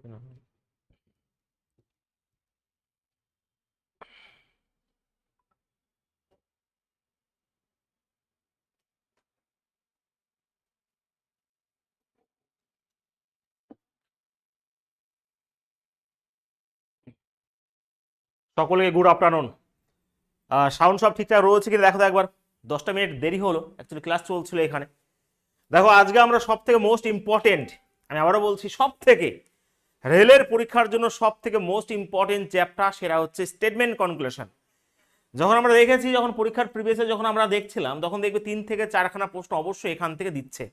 সকলকে good afternoon. Sound সব ঠিকঠাক রয়েছে কিনা দেখো তো একবার। 10টা মিনিট দেরি হলো, অ্যাকচুয়ালি ক্লাস চলছিল এখানে। দেখো আজকে আমরা সব থেকে মোস্ট ইম্পর্টেন্ট, আমি আবারও বলছি, সব থেকে রেলের পরীক্ষার জন্য সব থেকে মোস্ট ইম্পর্টেন্ট চ্যাপ্টার, সেটা হচ্ছে স্টেটমেন্ট কনক্লুশন। যখন আমরা দেখেছি, যখন পরীক্ষার প্রিভিয়াসে যখন আমরা দেখছিলাম, তখন দেখবে 3 থেকে 4খানা প্রশ্ন অবশ্যই এখান থেকে দিচ্ছে।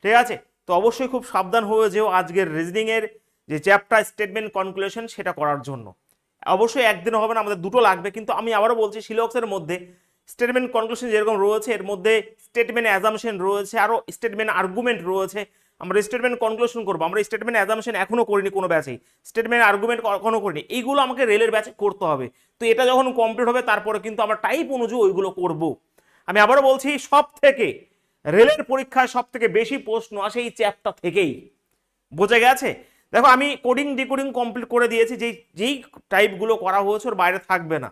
ঠিক আছে, তো অবশ্যই খুব সাবধান হয়ে যেও আজকের রিজনিং এর যে চ্যাপ্টার স্টেটমেন্ট কনক্লুশন সেটা করার জন্য। অবশ্যই একদিনও হবে না, আমাদের দুটো লাগবে। কিন্তু আমি আবারও বলছি, সিলেবাসের মধ্যে স্টেটমেন্ট কনক্লুশন যেরকম রয়েছে, এর মধ্যে স্টেটমেন্ট অ্যাজাম্পশন রয়েছে, আরও স্টেটমেন্ট আর্গুমেন্ট রয়েছে। আমরা স্টেটমেন্ট কনক্লুশন করবো, আমরা স্টেটমেন্ট অ্যাজাম্পশন এখনো করিনি কোনো ব্যাচেই, স্টেটমেন্ট আর্গুমেন্ট কখনো করিনি। এইগুলো আমাকে রেলের ব্যাচে করতে হবে। তো এটা যখন কমপ্লিট হবে তারপরে কিন্তু আমরা টাইপ অনুযায়ী ওইগুলো করব। আমি আবারও বলছি, সব থেকে রেলের পরীক্ষায় সব থেকে বেশি প্রশ্ন আসে এই চ্যাপ্টার থেকেই। বোঝা গেছে? দেখো আমি কোডিং ডিকোডিং কমপ্লিট করে দিয়েছি, যেই টাইপগুলো করা হয়েছে ওর বাইরে থাকবে না।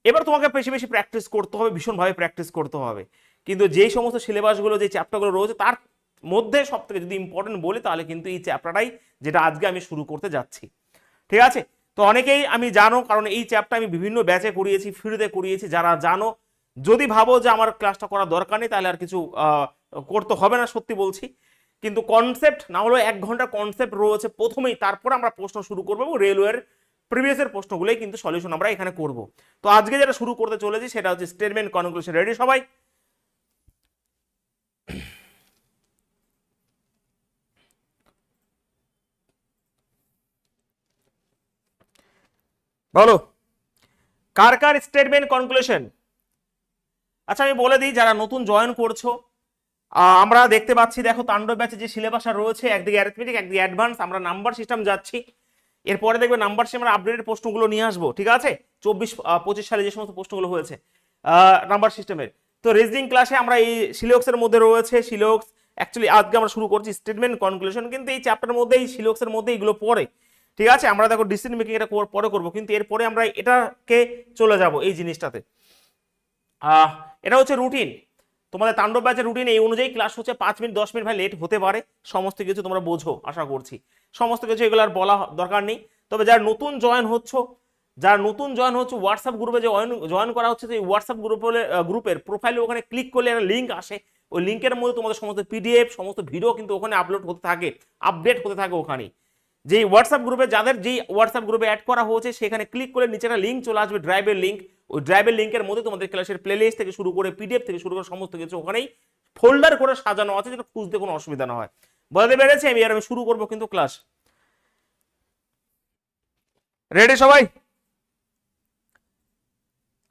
এবার তোমাকে বেশি বেশি প্র্যাকটিস করতে হবে, ভীষণভাবে প্র্যাকটিস করতে হবে। কিন্তু যেই সমস্ত সিলেবাসগুলো, যে চ্যাপ্টারগুলো রয়েছে, তার মধ্যে সব থেকে যদি ইম্পর্টেন্ট বলি তাহলে কিন্তু এই চ্যাপ্টারটাই, যেটা আজকে আমি শুরু করতে যাচ্ছি। ঠিক আছে, তো অনেকেই আমি জানো, কারণ এই চ্যাপ্টার আমি বিভিন্ন ব্যাচে করিয়েছি, ফ্রিতে করিয়েছি। যারা জানো, যদি ভাবো যে আমার ক্লাসটা করার দরকার নেই, তাহলে আর কিছু করতে হবে না, সত্যি বলছি। কিন্তু কনসেপ্ট না হলেও 1 ঘন্টা কনসেপ্ট রয়েছে প্রথমেই, তারপর আমরা প্রশ্ন শুরু করবো এবং রেলওয়ের প্রিভিয়াসের প্রশ্নগুলোই কিন্তু সলিউশন আমরা এখানে করব। তো আজকে যেটা শুরু করতে চলেছি সেটা হচ্ছে স্টেটমেন্ট কনক্লুশন। রেডি সবাই? বলো কার কার স্টেটমেন্ট কনক্লুশন। আচ্ছা আমি বলে দিই, যারা নতুন জয়েন করছো, আমরা দেখতে পাচ্ছি, দেখো তাণ্ডব ব্যাচে যে সিলেবাসটা রয়েছে, একদিকে অ্যারিথমেটিক একদিকে অ্যাডভান্স, আমরা নাম্বার সিস্টেম যাচ্ছি। এরপরে দেখবে নাম্বার সিস্টেমের আপডেটেড প্রশ্নগুলো নিয়ে আসবো। ঠিক আছে, 24-25 সালে যে সমস্ত প্রশ্নগুলো হয়েছে নাম্বার সিস্টেমের। তো রিজনিং ক্লাসে আমরা এই সিলেবাসের মধ্যে রয়েছে, সিলেবাস অ্যাকচুয়ালি আজকে আমরা শুরু করছি স্টেটমেন্ট কনক্লুশন, কিন্তু এই চ্যাপ্টারের মধ্যে, এই সিলেবাসের মধ্যে এগুলো পড়ে। ঠিক আছে, আমরা দেখো ডিসিশন মেকিং এটা পরে করবো, কিন্তু এরপরে আমরা এটাকে চলে যাব এই জিনিসটাতে। এটা হচ্ছে রুটিন, তোমাদের তাণ্ডব ব্যাচের রুটিন এই অনুযায়ী ক্লাস হচ্ছে। 5 মিনিট 10 মিনিট ভাই লেট হতে পারে, সমস্ত কিছু তোমরা বোঝো আশা করছি, সমস্ত কিছু এগুলো আর বলা দরকার নেই। তবে যারা নতুন জয়েন হচ্ছে হোয়াটসঅ্যাপ গ্রুপে যে জয়েন করা হচ্ছে, সেই হোয়াটসঅ্যাপ গ্রুপের প্রোফাইলে ওখানে ক্লিক করলে একটা লিঙ্ক আসে। ওই লিঙ্কের মধ্যে তোমাদের সমস্ত পিডিএফ, সমস্ত ভিডিও কিন্তু ওখানে আপলোড হতে থাকে, আপডেট হতে থাকে ওখানে। যেই হোয়াটসঅ্যাপ গ্রুপে, যাদের যেই হোয়াটসঅ্যাপ গ্রুপে অ্যাড করা হয়েছে, সেখানে ক্লিক করে নিচে একটা লিঙ্ক চলে আসবে, ড্রাইভের লিঙ্ক। ওই ড্রাইভের লিঙ্কের মধ্যে তোমাদের ক্লাসের প্লেলিস্ট থেকে শুরু করে পিডিএফ থেকে শুরু করে সমস্ত কিছু ওখানেই ফোল্ডার করে সাজানো আছে, যেটা খুঁজতে কোনো অসুবিধা না হয়। বলতে পেরেছি? আমি শুরু করবো কিন্তু ক্লাস। রেডি সবাই?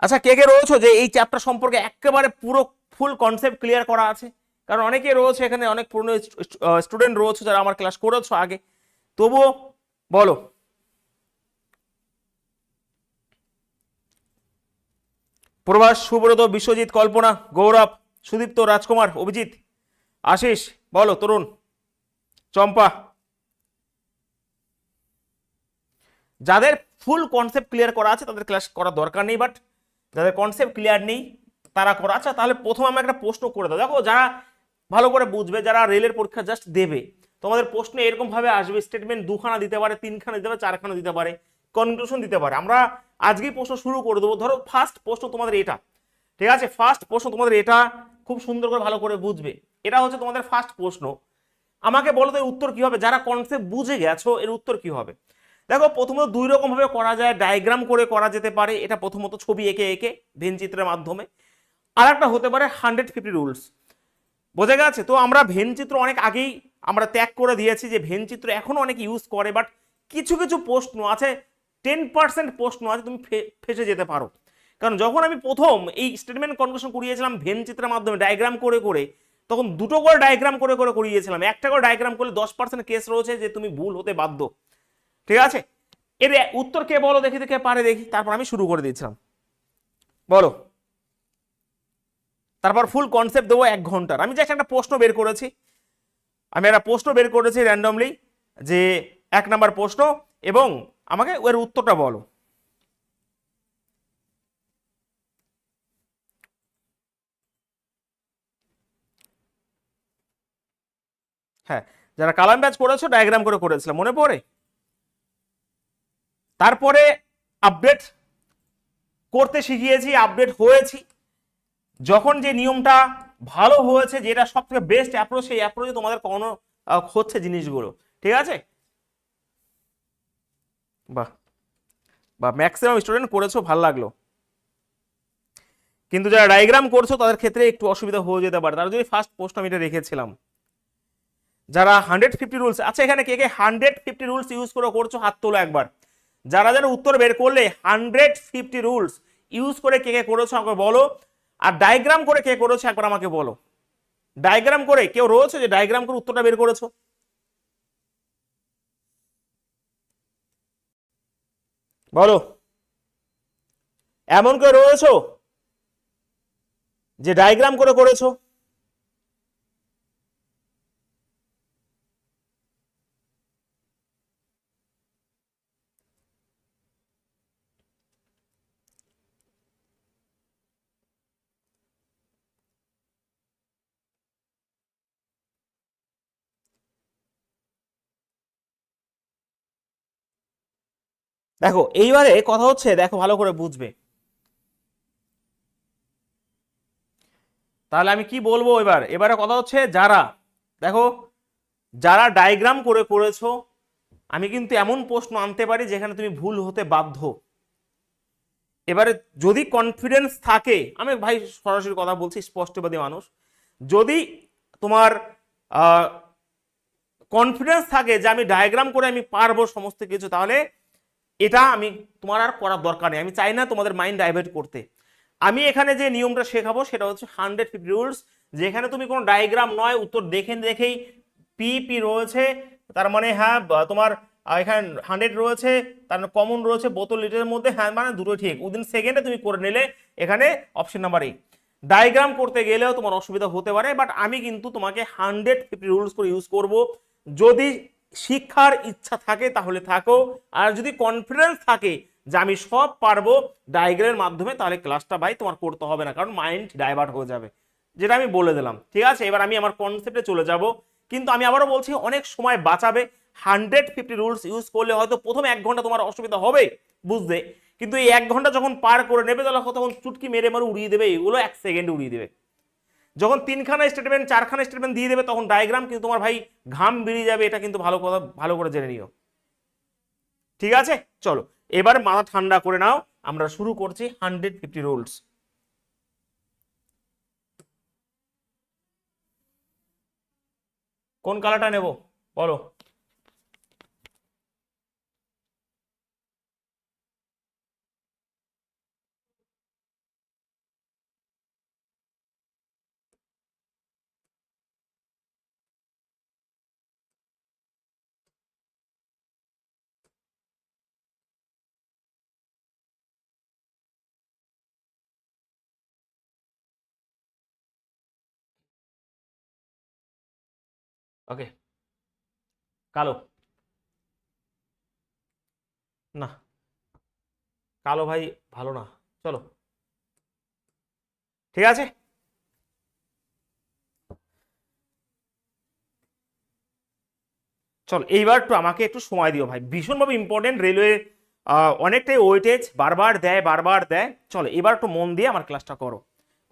আচ্ছা কে কে রয়েছে যে এই চ্যাপ্টার সম্পর্কে একেবারে পুরো ফুল কনসেপ্ট ক্লিয়ার করা আছে? কারণ অনেকে রয়েছে এখানে, অনেক পুরনো স্টুডেন্ট রয়েছে যারা আমার ক্লাস করেছো আগে, তবুও বলো। প্রভাস, সুব্রত, বিশ্বজিৎ, কল্পনা, গৌরব, সুদীপ্ত, রাজকুমার, অভিজিৎ, আশিস, বলো, তরুণ, চম্পা। যাদের ফুল কনসেপ্ট ক্লিয়ার করা আছে তাদের ক্লাস করার দরকার নেই, বাট যাদের কনসেপ্ট ক্লিয়ার নেই তারা করা। আচ্ছা তাহলে প্রথমে আমি একটা প্রশ্ন করে দাও। দেখো যারা ভালো করে বুঝবে, যারা রেলের পরীক্ষা জাস্ট দেবে, তোমাদের প্রশ্ন এরকম ভাবে আসবে, স্টেটমেন্ট 2খানা দিতে পারে, 3খানা দিতে পারে, 4খানা দিতে পারে, কনক্লুশন দিতে পারে। আমরা আজকেই প্রশ্ন শুরু করে দেবো। ধরো ফার্স্ট প্রশ্ন তোমাদের এটা, ঠিক আছে, ফার্স্ট প্রশ্ন তোমাদের এটা, খুব সুন্দর করে ভালো করে বুঝবে। এটা হচ্ছে তোমাদের ফার্স্ট প্রশ্ন। আমাকে বলো তো এর উত্তর কি হবে? যারা কনসেপ্ট বুঝে গেছো এর উত্তর কি হবে? দেখো প্রথমত 2 রকম ভাবে করা যায়, ডায়াগ্রাম করে করা যেতে পারে, এটা প্রথমত ছবি এঁকে এঁকে ভেনচিত্রের মাধ্যমে। আর একটা হতে পারে 150 রুলস। বোঝা গেছে? তো আমরা ভেনচিত্র অনেক আগেই আমরা ত্যাগ করে দিয়েছি, যে ভেনচিত্র এখনো অনেক ইউজ করে, বাট কিছু কিছু প্রশ্ন আছে, 10% প্রশ্ন আছে তুমি ফেসে যেতে পারো। কারণ যখন আমি প্রথম এই স্টেটমেন্ট কনক্লুশন করিয়েছিলাম ভেনচিত্রের মাধ্যমে ডায়াগ্রাম করে করে, তখন 2টো করে ডায়াগ্রাম করে করে করিয়েছিলাম। একটা করে ডায়াগ্রাম করলে 10% কেস রয়েছে যে তুমি ভুল হতে বাধ্য। ঠিক আছে, এর উত্তর কে বলো দেখি, কে পারে দেখি, তারপর আমি শুরু করে দিচ্ছিলাম। বলো। তারপর ফুল কনসেপ্ট দেবো 1 ঘন্টার। আমি জাস্ট একটা প্রশ্ন বের করেছি, র্যান্ডমলি, যে 1 নাম্বার প্রশ্ন, এবং আমাকে এর উত্তরটা বলো। হ্যাঁ, যারা কালাম ব্যাচ করেছো ডায়াগ্রাম করে করেছিলাম, মনে পড়ে? তারপরে আপডেট করতে শিখিয়েছি, আপডেট হয়েছি, যখন যে নিয়মটা ভালো হয়েছে, যেটা সব থেকে বেস্ট অ্যাপ্রোচ, সেই অ্যাপ্রোচে তোমাদের কোনো হচ্ছে জিনিসগুলো, ঠিক আছে? বাহ বাহ, ম্যাক্সিমাম স্টুডেন্ট করেছো, ভালো লাগলো। কিন্তু যারা ডায়াগ্রাম করছো তাদের ক্ষেত্রে একটু অসুবিধা হয়ে যেতে পারে, তার জন্য ফার্স্ট পোস্ট আমি এটা রেখেছিলাম। যারা 150 রুলস, আচ্ছা এখানে কে কে 150 রুলস ইউজ করে করছো হাত তোলো একবার। যারা যারা উত্তর বের করলে 150 রুলস ইউজ করে কে কে করেছো আমাকে বলো। আর ডায়াগ্রাম করে কে করেছো একবার আমাকে বলো। ডায়াগ্রাম করে কেউ রয়েছে যে ডায়াগ্রাম করে উত্তরটা বের করেছো? বলো, এমন কেউ রয়েছো যে ডায়াগ্রাম করে করেছো? দেখো এইবারে কথা হচ্ছে, দেখো ভালো করে বুঝবে, তাহলে আমি কি বলবো এবারে কথা হচ্ছে, যারা দেখো যারা ডায়াগ্রাম করে করেছো, আমি কিন্তু এমন প্রশ্ন আনতে পারি যেখানে তুমি ভুল হতে বাধ্য। এবারে যদি কনফিডেন্স থাকে, আমি ভাই সরাসরি কথা বলছি, স্পষ্টবাদী মানুষ, যদি তোমার কনফিডেন্স থাকে যে আমি ডায়াগ্রাম করে আমি পারবো সমস্ত কিছু, তাহলে এটা আমি তোমার আর করার দরকার নেই। আমি চাই না তোমাদের মাইন্ড ডাইভার্ট করতে। আমি এখানে যে নিয়মটা শেখাবো সেটা হচ্ছে 150 রুলস, যেখানে তুমি কোনো ডায়াগ্রাম নয়, উত্তর দেখে দেখেই পি রয়েছে, তার মানে হ্যাঁ তোমার এখানে 100 রয়েছে, তার মানে কমন রয়েছে বোতল লিটারের মধ্যে, হ্যাঁ মানে দুটো ঠিক, উইদিন সেকেন্ডে তুমি করে নিলে। এখানে অপশন নাম্বার এই, ডায়াগ্রাম করতে গেলেও তোমার অসুবিধা হতে পারে, বাট আমি কিন্তু তোমাকে 150 রুলস করে ইউজ করব। যদি শিক্ষার ইচ্ছা থাকে তাহলে থাকো, আর যদি কনফিডেন্স থাকে যে আমি সব পারবো ডায়াগ্রামের মাধ্যমে, তাহলে ক্লাসটা ভাই তোমার করতে হবে না, কারণ মাইন্ড ডাইভার্ট হয়ে যাবে, যেটা আমি বলে দিলাম। ঠিক আছে, এবার আমি আমার কনসেপ্টে চলে যাব। কিন্তু আমি আবারও বলছি, অনেক সময় বাঁচাবে। 150 রুলস ইউজ করলে হয়তো প্রথম 1 ঘন্টা তোমার অসুবিধা হবে বুঝতে, কিন্তু এই 1 ঘন্টা যখন পার করে নেবে তখন চুটকি মেরে মারে উড়িয়ে দেবে, এগুলো 1 সেকেন্ডে উড়িয়ে দেবে। যখন 3খানা স্টেটমেন্ট 4খানা স্টেটমেন্ট দিয়ে দেবে, তখন ডায়াগ্রাম কিন্তু তোমার ভাই ঘাম বেরিয়ে যাবে, এটা কিন্তু ভালো কথা, ভালো করে জেনে নিও। ঠিক আছে, চলো এবার মাথা ঠান্ডা করে নাও, আমরা শুরু করছি 150 রুলস। কোন কালারটা নেব বলো? ওকে, কালো, না কালো ভাই ভালো না, চলো ঠিক আছে। চলো এইবার একটু আমাকে একটু সময় দিও ভাই, ভীষণভাবে ইম্পর্টেন্ট। রেলওয়ে অনেকটাই ওয়েটেজ বারবার দেয়, বারবার দেয়। চলো এবার একটু মন দিয়ে আমার ক্লাসটা করো,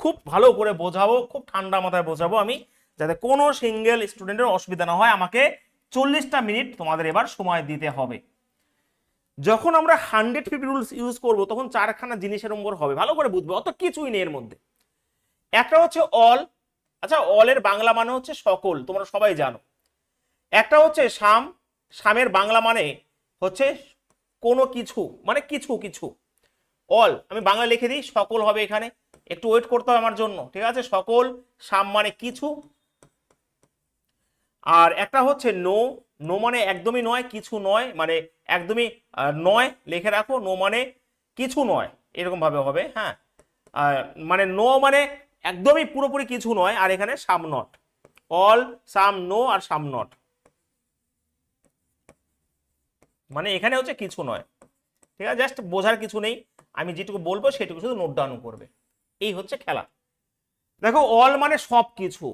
খুব ভালো করে বোঝাবো, খুব ঠান্ডা মাথায় বোঝাবো আমি, যাতে কোনো সিঙ্গেল স্টুডেন্টের অসুবিধা না হয়। আমাকে 40টা মিনিট তোমাদের এবার সময় দিতে হবে। যখন আমরা 150 রুলস ইউজ করব, তখন 4খানা জিনিসের উপর হবে, ভালো করে বুঝবে, অত কিছুই নেই এর মধ্যে। একটা হচ্ছে অল, আচ্ছা অলের বাংলা মানে হচ্ছে সকল, তোমরা সবাই জানো। একটা হচ্ছে সাম, সামের বাংলা মানে হচ্ছে কোনো কিছু, মানে কিছু কিছু। অল আমি বাংলা লিখে দিই, সকল হবে এখানে, একটু ওয়েট করতে হবে আমার জন্য, ঠিক আছে। সকল, সাম মানে কিছু। আর একটা হচ্ছে নো, নো মানে একদমই নয়, কিছু নয়, মানে একদমই নয়, লিখে রাখো, নো মানে কিছু নয়, এরকম ভাবে হবে, হ্যাঁ। মানে নো মানে একদমই পুরোপুরি কিছু নয়, আর এখানে some not, all some no আর সাম নট। মানে এখানে হচ্ছে কিছু নয়, ঠিক আছে, জাস্ট বোঝার কিছু নেই, আমি যেটুকু বলবো সেটুকু শুধু নোট ডাউন করবে, এই হচ্ছে খেলা। দেখো অল মানে সব কিছু,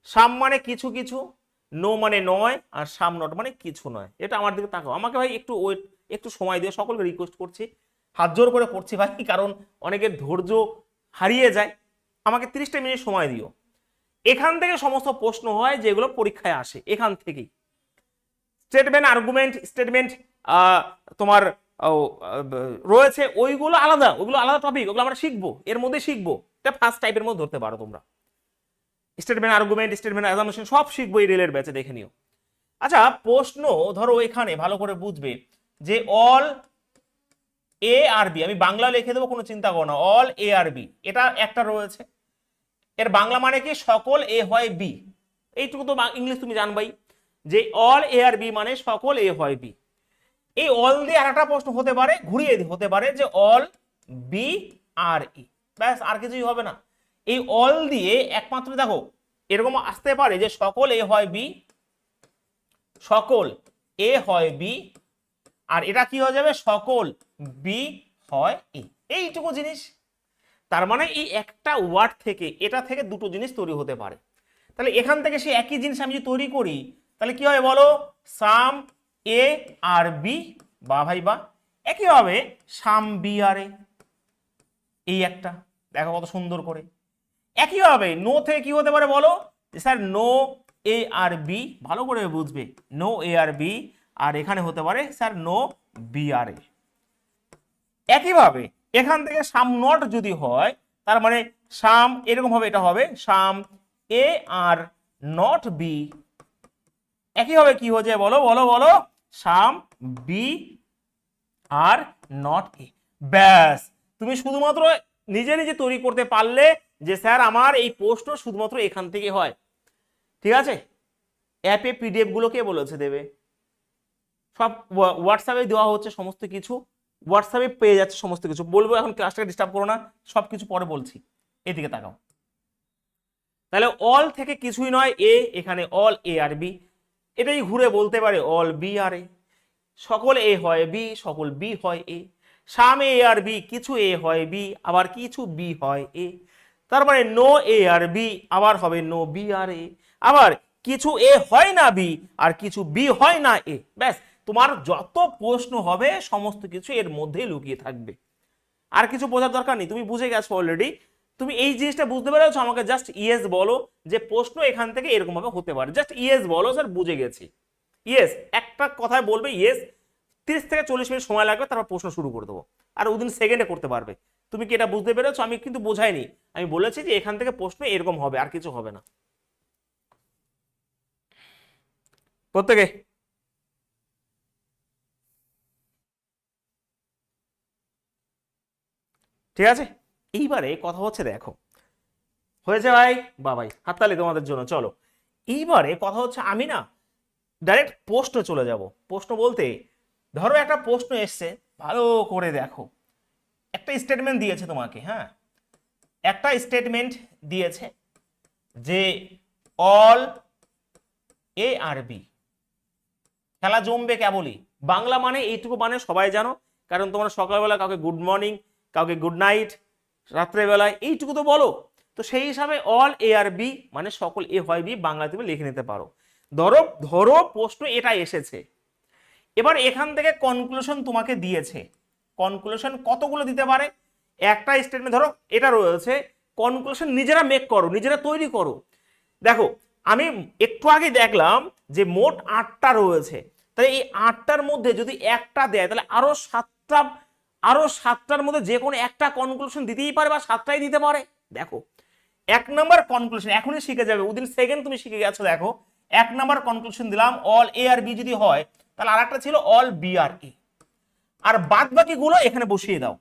সাম মানে কিছু কিছু, নো মানে নয়, আর সাম নট মানে কিছু নয়। এটা আমার দিকে তাকাও, আমাকে ভাই একটু ওয়েট, একটু সময় দিও, সকলকে রিকোয়েস্ট করছি, হাত জোর করে করছি ভাই, কারণ অনেকের ধৈর্য হারিয়ে যায়, আমাকে 30টা মিনিট সময় দিও। এখান থেকে সমস্ত প্রশ্ন হয় যেগুলো পরীক্ষায় আসে, এখান থেকেই স্টেটমেন্ট আর্গুমেন্ট স্টেটমেন্ট তোমার রয়েছে, ওইগুলো আলাদা, ওইগুলো আলাদা টপিক, ওগুলো আমরা শিখবো, এর মধ্যে শিখবো, এটা ফার্স্ট টাইপের মধ্যে ধরতে পারো তোমরা। স্টেটমেন্ট আর্গুমেন্ট স্টেটমেন্ট অ্যাজাম্পশন সব শিখবো এই রেলের ব্যাচে, দেখে নিও। আচ্ছা প্রশ্ন ধরো এখানে ভালো করে বুঝবে যে অল এ আর বি, আমি বাংলা লিখে দেবো, কোনো চিন্তা করো না, অল এ আর বি, এটা একটা রয়েছে, এর বাংলা মানে কি সকল এ হয় বি, এইটুকু তো ইংলিশ তুমি জানবাই যে অল এ আর বি মানে সকল এ হয় বি। এই অল দিয়ে আরেকটা প্রশ্ন হতে পারে, ঘুরিয়ে হতে পারে যে অল বি আর ই, ব্যাস আর কিছুই হবে না। এই অল দিয়ে একমাত্র দেখো এরকম আসতে পারে যে সকল এ হয় বি, সকল এ হয় বি, আর এটা কি হয়ে যাবে সকল বি হয় ই, এইটুকু জিনিস। তার মানে এই একটা ওয়ার্ড থেকে, এটা থেকে দুটো জিনিস তৈরি হতে পারে। তাহলে এখান থেকে সে একই জিনিস আমি যদি তৈরি করি তাহলে কি হয় বলো, সাম এ আর বি, বা ভাই বা, একই হবে সাম বি আর এ, এই একটা দেখো কত সুন্দর করে। একই হবে নো থেকে কি হতে পারে বলো, sir no A are B, ভালো করে বুঝবে, নো এ আর বি, আর এখানে হতে পারে স্যার নো বি আর এ। একইভাবে এখান থেকে সাম নট যদি হয় তার মানে সাম এরকম হবে, এটা হবে সাম এ আর নট বি, একইভাবে কি হয়ে যায় বলো বলো বলো, সাম বি আর নট এ। ব্যাস তুমি শুধুমাত্র নিজে নিজে তৈরি করতে পারলে যে স্যার আমার এই প্রশ্ন শুধুমাত্র এখান থেকে হয়। ঠিক আছে, অ্যাপে পিডিএফ গুলো কে বলেছে দেবে, সব হোয়াটসঅ্যাপে দেওয়া হচ্ছে, সমস্ত কিছু হোয়াটসঅ্যাপে পেয়ে যাচ্ছে সমস্ত কিছু। বলবো এখন ক্লাসটাকে ডিস্টার্ব করো না, সব কিছু পরে বলছি, এদিকে তাকাও। তাহলে অল থেকে কিছুই নয় এ, এখানে অল এ আর বি, এটাই ঘুরে বলতে পারে অল বি আর এ, সকল এ হয় বি, সকল বি হয় এ, সাম এ আর বি, কিছু এ হয় বি, আবার কিছু বি হয় এ, তার মানে নো এ আর বি, আবার হবে নো বি আর এ, আবার কিছু এ হয় না বি, আর কিছু বি হয় না এ। ব্যাস তোমার যত প্রশ্ন হবে সমস্ত কিছু এর মধ্যেই লুকিয়ে থাকবে, আর কিছু বোঝার দরকার নেই, তুমি বুঝে গেছো অলরেডি। তুমি এই জিনিসটা বুঝতে পেরেছো, আমাকে জাস্ট ইয়েস বলো যে প্রশ্ন এখান থেকে এরকম ভাবে হতে পারে, জাস্ট ইয়েস বলো স্যার বুঝে গেছি, ইয়েস একটা কথায় বলবে ইয়েস, 30 থেকে 40 মিনিট সময় লাগবে, তারপর প্রশ্ন শুরু করে দেবো, আর ওদিন সেকেন্ডে করতে পারবে। তুমি কি এটা বুঝতে পেরেছো? আমি কিন্তু বোঝাইনি, আমি বলেছি যে এখান থেকে প্রশ্ন এরকম হবে, আর কিছু হবে না। প্রত্যেকে ঠিক আছে, এইবারে কথা হচ্ছে দেখো, হয়েছে ভাই, বাবাই হাততালি তোমাদের জন্য। চলো এইবারে কথা হচ্ছে, আমি না ডাইরেক্ট প্রশ্নে চলে যাব। প্রশ্ন বলতে ধরো একটা প্রশ্ন এসছে, ভালো করে দেখো, একটা স্টেটমেন্ট দিয়েছে তোমাকে, হ্যাঁ একটা স্টেটমেন্ট দিয়েছে যে অল এ আর বি, খেলা জমবে কেবলই। বাংলা মানে এইটুকু মানে সবাই জানো, কারণ তোমরা সকালবেলা কাউকে গুড মর্নিং, কাউকে গুড নাইট, রাত্রেবেলায় এইটুকু তো বলো। তো সেই হিসাবে অল এ আর বি মানে সকল এ হয় বি, বাংলা তুমি লিখে নিতে পারো। ধরো ধরো প্রশ্ন এটা এসেছে, এবার এখান থেকে কনক্লুশন তোমাকে দিয়েছে। কনক্লুশন কতগুলো দিতে পারে, একটা স্টেটমেন্ট ধরো এটা রয়েছে, কনক্লুশন নিজেরা মেক করো, নিজেরা তৈরি করো। দেখো আমি একটু আগে দেখলাম যে মোট 8টা রয়েছে, তাহলে এই 8টার মধ্যে যদি একটা দেয় তাহলে আরো 7টার মধ্যে যে কোনো একটা কনক্লুশন দিতেই পারে, বা 7টাই দিতে পারে। দেখো 1 নাম্বার কনক্লুশন এখনই শিখে যাবে, উইদিন সেকেন্ড তুমি শিখে গেছো। দেখো 1 নাম্বার কনক্লুশন দিলাম অল এ আর বি যদি হয়, তাহলে আরেকটা ছিল অল বি আর এ, আর বাদ বাকি গুলো এখানে বসিয়ে দাও।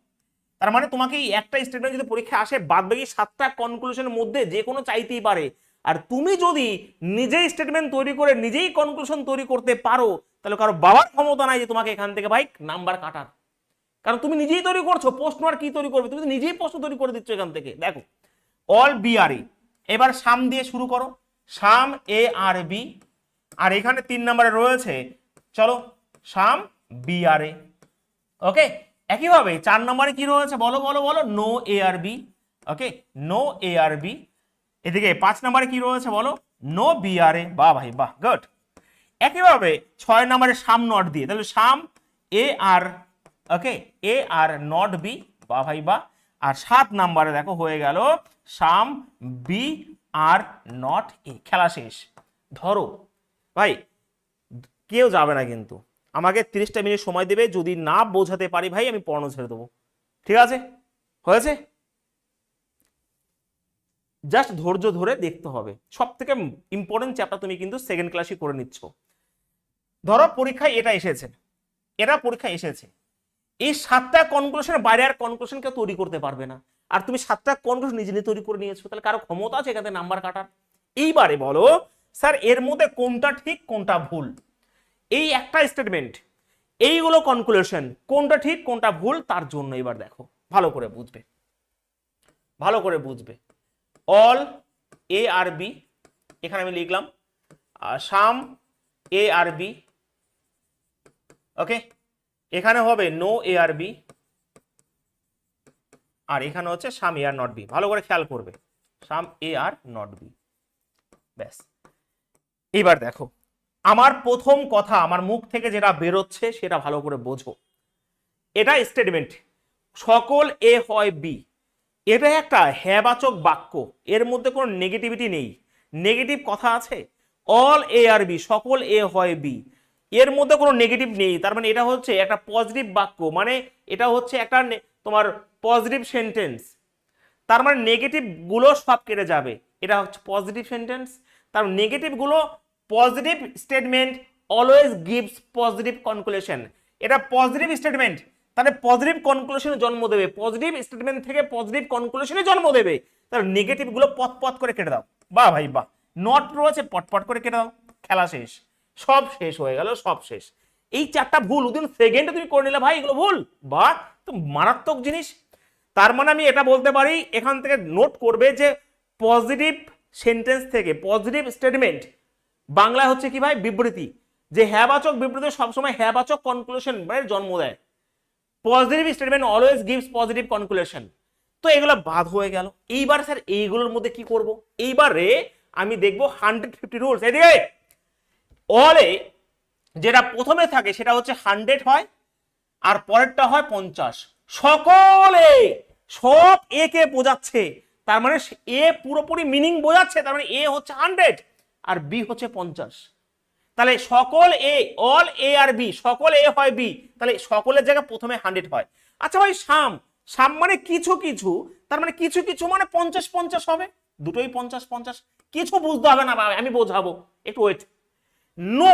তার মানে তোমাকে এই একটা স্টেটমেন্ট যদি পরীক্ষা আসে, বাদ বাকি 7টা কনক্লুশনের মধ্যে যে কোনো চাইতেই পারে। আর তুমি যদি নিজেই স্টেটমেন্ট তৈরি করে নিজেই কনক্লুশন তৈরি করতে পারো, তাহলে কারো বাবার ক্ষমতা নাই যে তোমাকে এখান থেকে ভাই নাম্বার কাটার, কারণ তুমি নিজেই তৈরি করছো। প্রশ্ন আর কি তৈরি করবে, তুমি নিজেই প্রশ্ন তৈরি করে দিচ্ছ এখান থেকে। দেখো অল বি আর এ, এবার সাম দিয়ে শুরু করো, সাম এ আর বি, আর এখানে 3 নম্বরে রয়েছে চলো সাম বি আর এ। ওকে, একইভাবে 4 নম্বরে কি রয়েছে বলো বলো বলো, no A are B. Okay, no A are B. এদিকে 5 নম্বরে কি রয়েছে বলো, নো বি আর এ। বাহ ভাই বাহ, গুড। একইভাবে 6 নম্বরে সাম নট দিয়ে, তাহলে সাম A R, okay, A are not B. বাহ ভাই বাহ। আর 7 নম্বরে দেখো হয়ে গেল সাম বি আর নট এ। খেলা শেষ। ধরো ভাই কেউ যাবে না কিন্তু, আমাকে 30টা মিনিট সময় দেবে, যদি না বোঝাতে পারি ভাই আমি পড়ানো ছেড়ে দেবো। ঠিক আছে, হয়েছে? জাস্ট ধৈর্য ধরে দেখতে হবে। সব থেকে ইম্পর্টেন্ট চ্যাপ্টার তুমি কিন্তু সেকেন্ড ক্লাসে করে নিচ্ছ। ধরো পরীক্ষায় এটা এসেছে, এটা পরীক্ষায় এসেছে, এই 7টা কনক্লুশনের বাইরে আর কনক্লুশন কেউ তৈরি করতে পারবে না। আর তুমি 7টা কনক্লুশন নিজে নিজে তৈরি করে নিয়েছো, তাহলে কারো ক্ষমতা আছে এখানে নাম্বার কাটার? এইবারে বলো স্যার এর মধ্যে কোনটা ঠিক কোনটা ভুল, এই একটা স্টেটমেন্ট, এইগুলো কনক্লুশন, কোনটা ঠিক কোনটা ভুল তার জন্য এবার দেখো ভালো করে বুঝবে, ভালো করে বুঝবে। অল এ আর বি, এখানে আমি লিখলাম সাম এ আর বি। ওকে, এখানে হবে নো এ আর বি, আর এখানে হচ্ছে সাম এ আর নট বি। ভালো করে খেয়াল করবে, সাম এ আর নট বি। ব্যাস, এবার দেখো আমার প্রথম কথা আমার মুখ থেকে যেটা বেরোচ্ছে সেটা ভালো করে বোঝো। এটা স্টেটমেন্ট, সকল এ হয় বি, এটা একটা হ্যাবাচক বাক্য, এর মধ্যে কোনো নেগেটিভিটি নেই। নেগেটিভ কথা আছে? অল এ আর বি, সকল এ হয় বি, এর মধ্যে কোনো নেগেটিভ নেই। তার মানে এটা হচ্ছে একটা পজিটিভ বাক্য, মানে এটা হচ্ছে একটা তোমার পজিটিভ সেন্টেন্স। তার মানে নেগেটিভ গুলো সব কেটে যাবে, এটা হচ্ছে পজিটিভ সেন্টেন্স। তার নেগেটিভ গুলো, positive statement always gives positive conclusion, এটা পজিটিভ স্টেটমেন্ট, তাহলে পজিটিভ কনক্লুশনে জন্ম দেবে, পজিটিভ স্টেটমেন্ট থেকে পজিটিভ কনক্লুশনে জন্ম দেবে। তাহলে নেগেটিভ গুলো পট পট করে কেটে দাও। বাহ ভাই বাহ, নট রয়েছে পট পট করে কেটে দাও, খেলা শেষ, সব শেষ হয়ে গেল, সব শেষ। এই 4টা ভুল উইদিন সেকেন্ডে তুমি করে নিলে ভাই, এগুলো ভুল, বাহ তো মারাত্মক জিনিস। তার মানে আমি এটা বলতে পারি, এখান থেকে নোট করবে যে পজিটিভ সেন্টেন্স থেকে পজিটিভ স্টেটমেন্ট বাংলায় হচ্ছে কি ভাই, বিবৃতি। যে হ্যাবাচক বিবৃতি সবসময় হ্যাবাচক কনক্লুশন জন্ম দেয়। Positive statement always gives positive conclusion. তো এগুলো বাদ হয়ে গেল। এইবার স্যার এইগুলোর মধ্যে কি করব? এইবারে আমি দেখবো 150 রুলস। এদিকে অলে যেটা প্রথমে থাকে সেটা হচ্ছে 100 হয়, আর পরেরটা হয় 50। সকলে, সব এ কে বোঝাচ্ছে, তার মানে এ পুরোপুরি মিনিং বোঝাচ্ছে, তার মানে এ হচ্ছে 100 আর বি হচ্ছে 50। তাহলে সকল এ, অল এ আর বি, সকল এ হয় বি, তাহলে সকলের জায়গায় প্রথমে 100 হয়। আচ্ছা ভাই সাম, সাম মানে কিছু কিছু, তার মানে কিছু কিছু মানে 50-50 হবে, দুটোই 50-50। কিছু বুঝতে হবে না ভাই, আমি বোঝাবো, একটু ওয়েট। নো,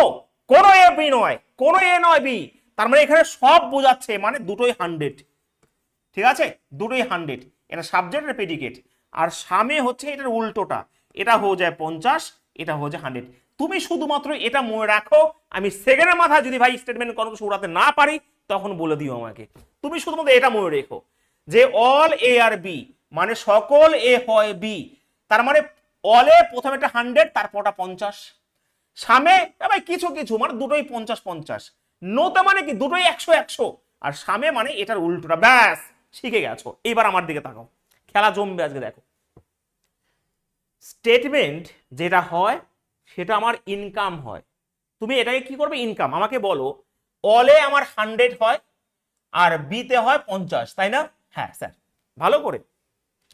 কোনো এ বি নয়, কোনো এ নয় বি, তার মানে এখানে সব বোঝাচ্ছে, মানে দুটোই 100। ঠিক আছে, দুটোই 100, এটা সাবজেক্ট আর প্রেডিকেট। আর সামে হচ্ছে এটার উল্টোটা, এটা হয়ে যায় 50, এটা হয়ে যায় 100। তুমি শুধুমাত্র এটা মনে রাখো, আমি সেকেন্ডের মাথায় যদি ভাই স্টেটমেন্ট কোনো কিছু উড়াতে না পারি তখন বলে দিও আমাকে। তুমি শুধুমাত্র এটা মনে রেখো যে অল এ আর বি মানে সকল এ হয় বি, তার মানে অলে প্রথমে একটা 100, তারপরটা 50। সামে ভাই কিছু কিছু মানে দুটোই 50-50। নোতে মানে কি দুটোই 100-100, আর সামে মানে এটার উল্টোটা। ব্যাস, শিখে গেছো। এইবার আমার দিকে তাকাও, খেলা জমবে আজকে। দেখো স্টেটমেন্ট যেটা হয় সেটা আমার ইনকাম হয়। তুমি এটাকে কি করবে, ইনকাম। আমাকে বলো অলে আমার 100 হয় আর বিতে হয় 50, তাই না? হ্যাঁ স্যার, ভালো করে।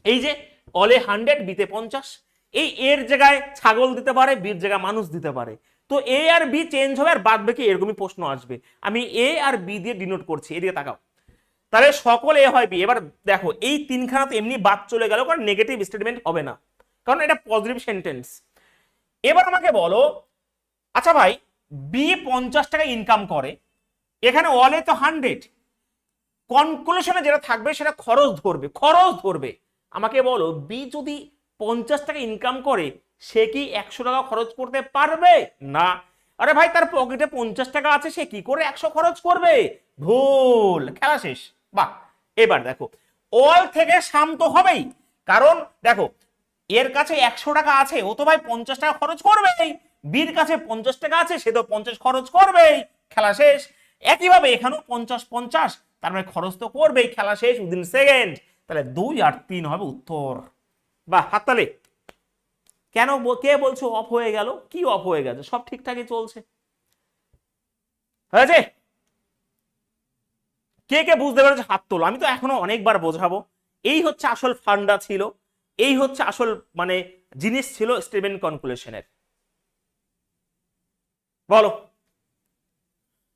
এই যে অলে 100, বিতে 50, এই এর জায়গায় ছাগল দিতে পারে, বির জায়গায় মানুষ দিতে পারে। তো এ আর বি চেঞ্জ হবে, আর বাদ বাকি এরকমই প্রশ্ন আসবে। আমি এ আর বি দিয়ে ডিনোট করছি, এদিকে তাকাও। তাহলে সকল এ হয় বি। এবার দেখো এই তিনখানা তো এমনি বাদ চলে গেল, কারণ নেগেটিভ স্টেটমেন্ট হবে না, কারণ এটা পজিটিভ সেন্টেন্স। এবার আমাকে বলো, আচ্ছা ভাই বি 50 টাকা ইনকাম করে, এখানে অলে তো 100, কনক্লুশনে যেটা থাকবে সেটা খরচ ধরবে, খরচ ধরবে। আমাকে বলো বি যদি 50 টাকা ইনকাম করে, সে কি 100 টাকা খরচ করতে পারবে? না। আরে ভাই তার পকেটে 50 টাকা আছে, সে কি করে 100 খরচ করবে? ভুল, খেলা শেষ। বাহ, এবার দেখো অল থেকে সাম তো হবেই, কারণ দেখো এর কাছে 100 টাকা আছে, ও তো ভাই 50 টাকা খরচ করবেই। বির কাছে 50 টাকা আছে, সে তো 50 খরচ করবেই। খেলা শেষ। একইভাবে এখানেও 50-50, তার মানে খরচ তো করবেই, খেলা শেষ উইদিন সেকেন্ড, তাহলে 2 আর 3 হবে উত্তর। বাহ, হাততালি। কেন কে বলছো অফ হয়ে গেল? কি অফ হয়ে গেছে? সব ঠিকঠাকই চলছে, হয়েছে? কে কে বুঝতে পেরেছে হাত তোলো, আমি তো এখনো অনেকবার বোঝাবো। এই হচ্ছে আসল ফান্ডা ছিল, এই হচ্ছে আসল মানে জিনিস ছিল স্টেটমেন্ট কনক্লুশনের। বলো,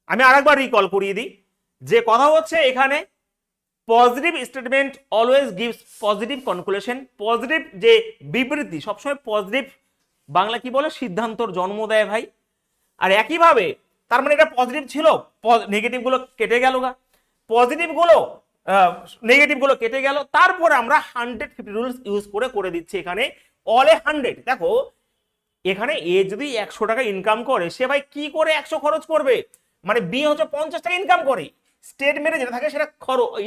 আমি আরেকবার রিকল করিয়ে দিই, যে কথা হচ্ছে এখানে positive statement always gives positive conclusion. Positive যে বিবৃতি সবসময় পজিটিভ, বাংলা কি বলে, সিদ্ধান্তর জন্ম দেয় ভাই। আর একইভাবে তার মানে এটা পজিটিভ ছিল, নেগেটিভ গুলো কেটে গেল গা, পজিটিভ গুলো নেগেটিভ গুলো কেটে গেল, তারপরে আমরা 150 রুলস ইউজ করে দিচ্ছি এখানে অল এ 100। দেখো এখানে এ যদি 100 টাকা ইনকাম করে, সে ভাই কি করে 100 খরচ করবে? মানে বি হচ্ছে 50 টাকা ইনকাম করে, স্টেটমেন্টে যেটা থাকে সেটা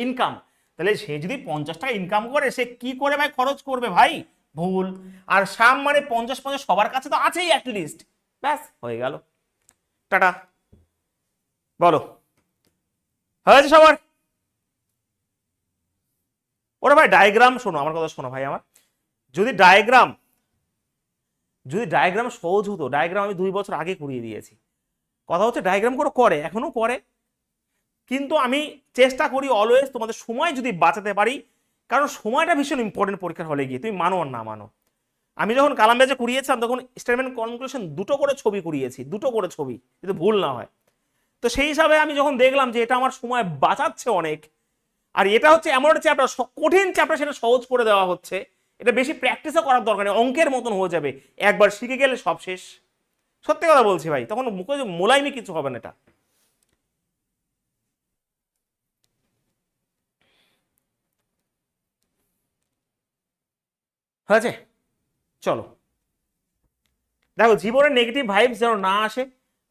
ইনকাম, তাহলে সে যদি 50 টাকা ইনকাম করে, সে কি করে ভাই খরচ করবে ভাই? ভুল। আর সাম মানে 50-50 সবার কাছে তো আছেই অ্যাটলিস্ট, ব্যাস হয়ে গেল, টাটা। বলো, হয়েছে সবার? ওরা ভাই ডায়াগ্রাম শোনো, আমার কথা শোনো ভাই আমার, যদি ডায়াগ্রাম সহজ হতো, ডায়াগ্রাম আমি 2 বছর আগে করিয়ে দিয়েছি। কথা হচ্ছে ডায়াগ্রাম করে এখনো করে, কিন্তু আমি চেষ্টা করি অলওয়েজ তোমাদের সময় যদি বাঁচাতে পারি, কারণ সময়টা ভীষণ ইম্পর্টেন্ট পরীক্ষার হলে গিয়ে, তুমি মানো আর না মানো। আমি যখন কালাম ব্যাচে করিয়েছিলাম তখন স্টেটমেন্ট কনক্লুশন 2টো করে ছবি করিয়েছি, 2টো করে ছবি, যদি ভুল না হয়। তো সেই হিসাবে আমি যখন দেখলাম যে এটা আমার সময় বাঁচাচ্ছে অনেক, আর এটা হচ্ছে এমন একটা চ্যাপ্টার, কঠিন চ্যাপ্টার, সেটা সহজ করে দেওয়া হচ্ছে, এটা বেশি প্র্যাকটিসও করার দরকার নেই, অঙ্কের মতন হয়ে যাবে, একবার শিখে গেলে সব শেষ। সত্যি কথা বলছি ভাই, তখন মুখে মোলাইমি কিছু হবে না এটা। হয়েছে? চলো, দেখো জীবনের নেগেটিভ ভাইবস যেন না আসে,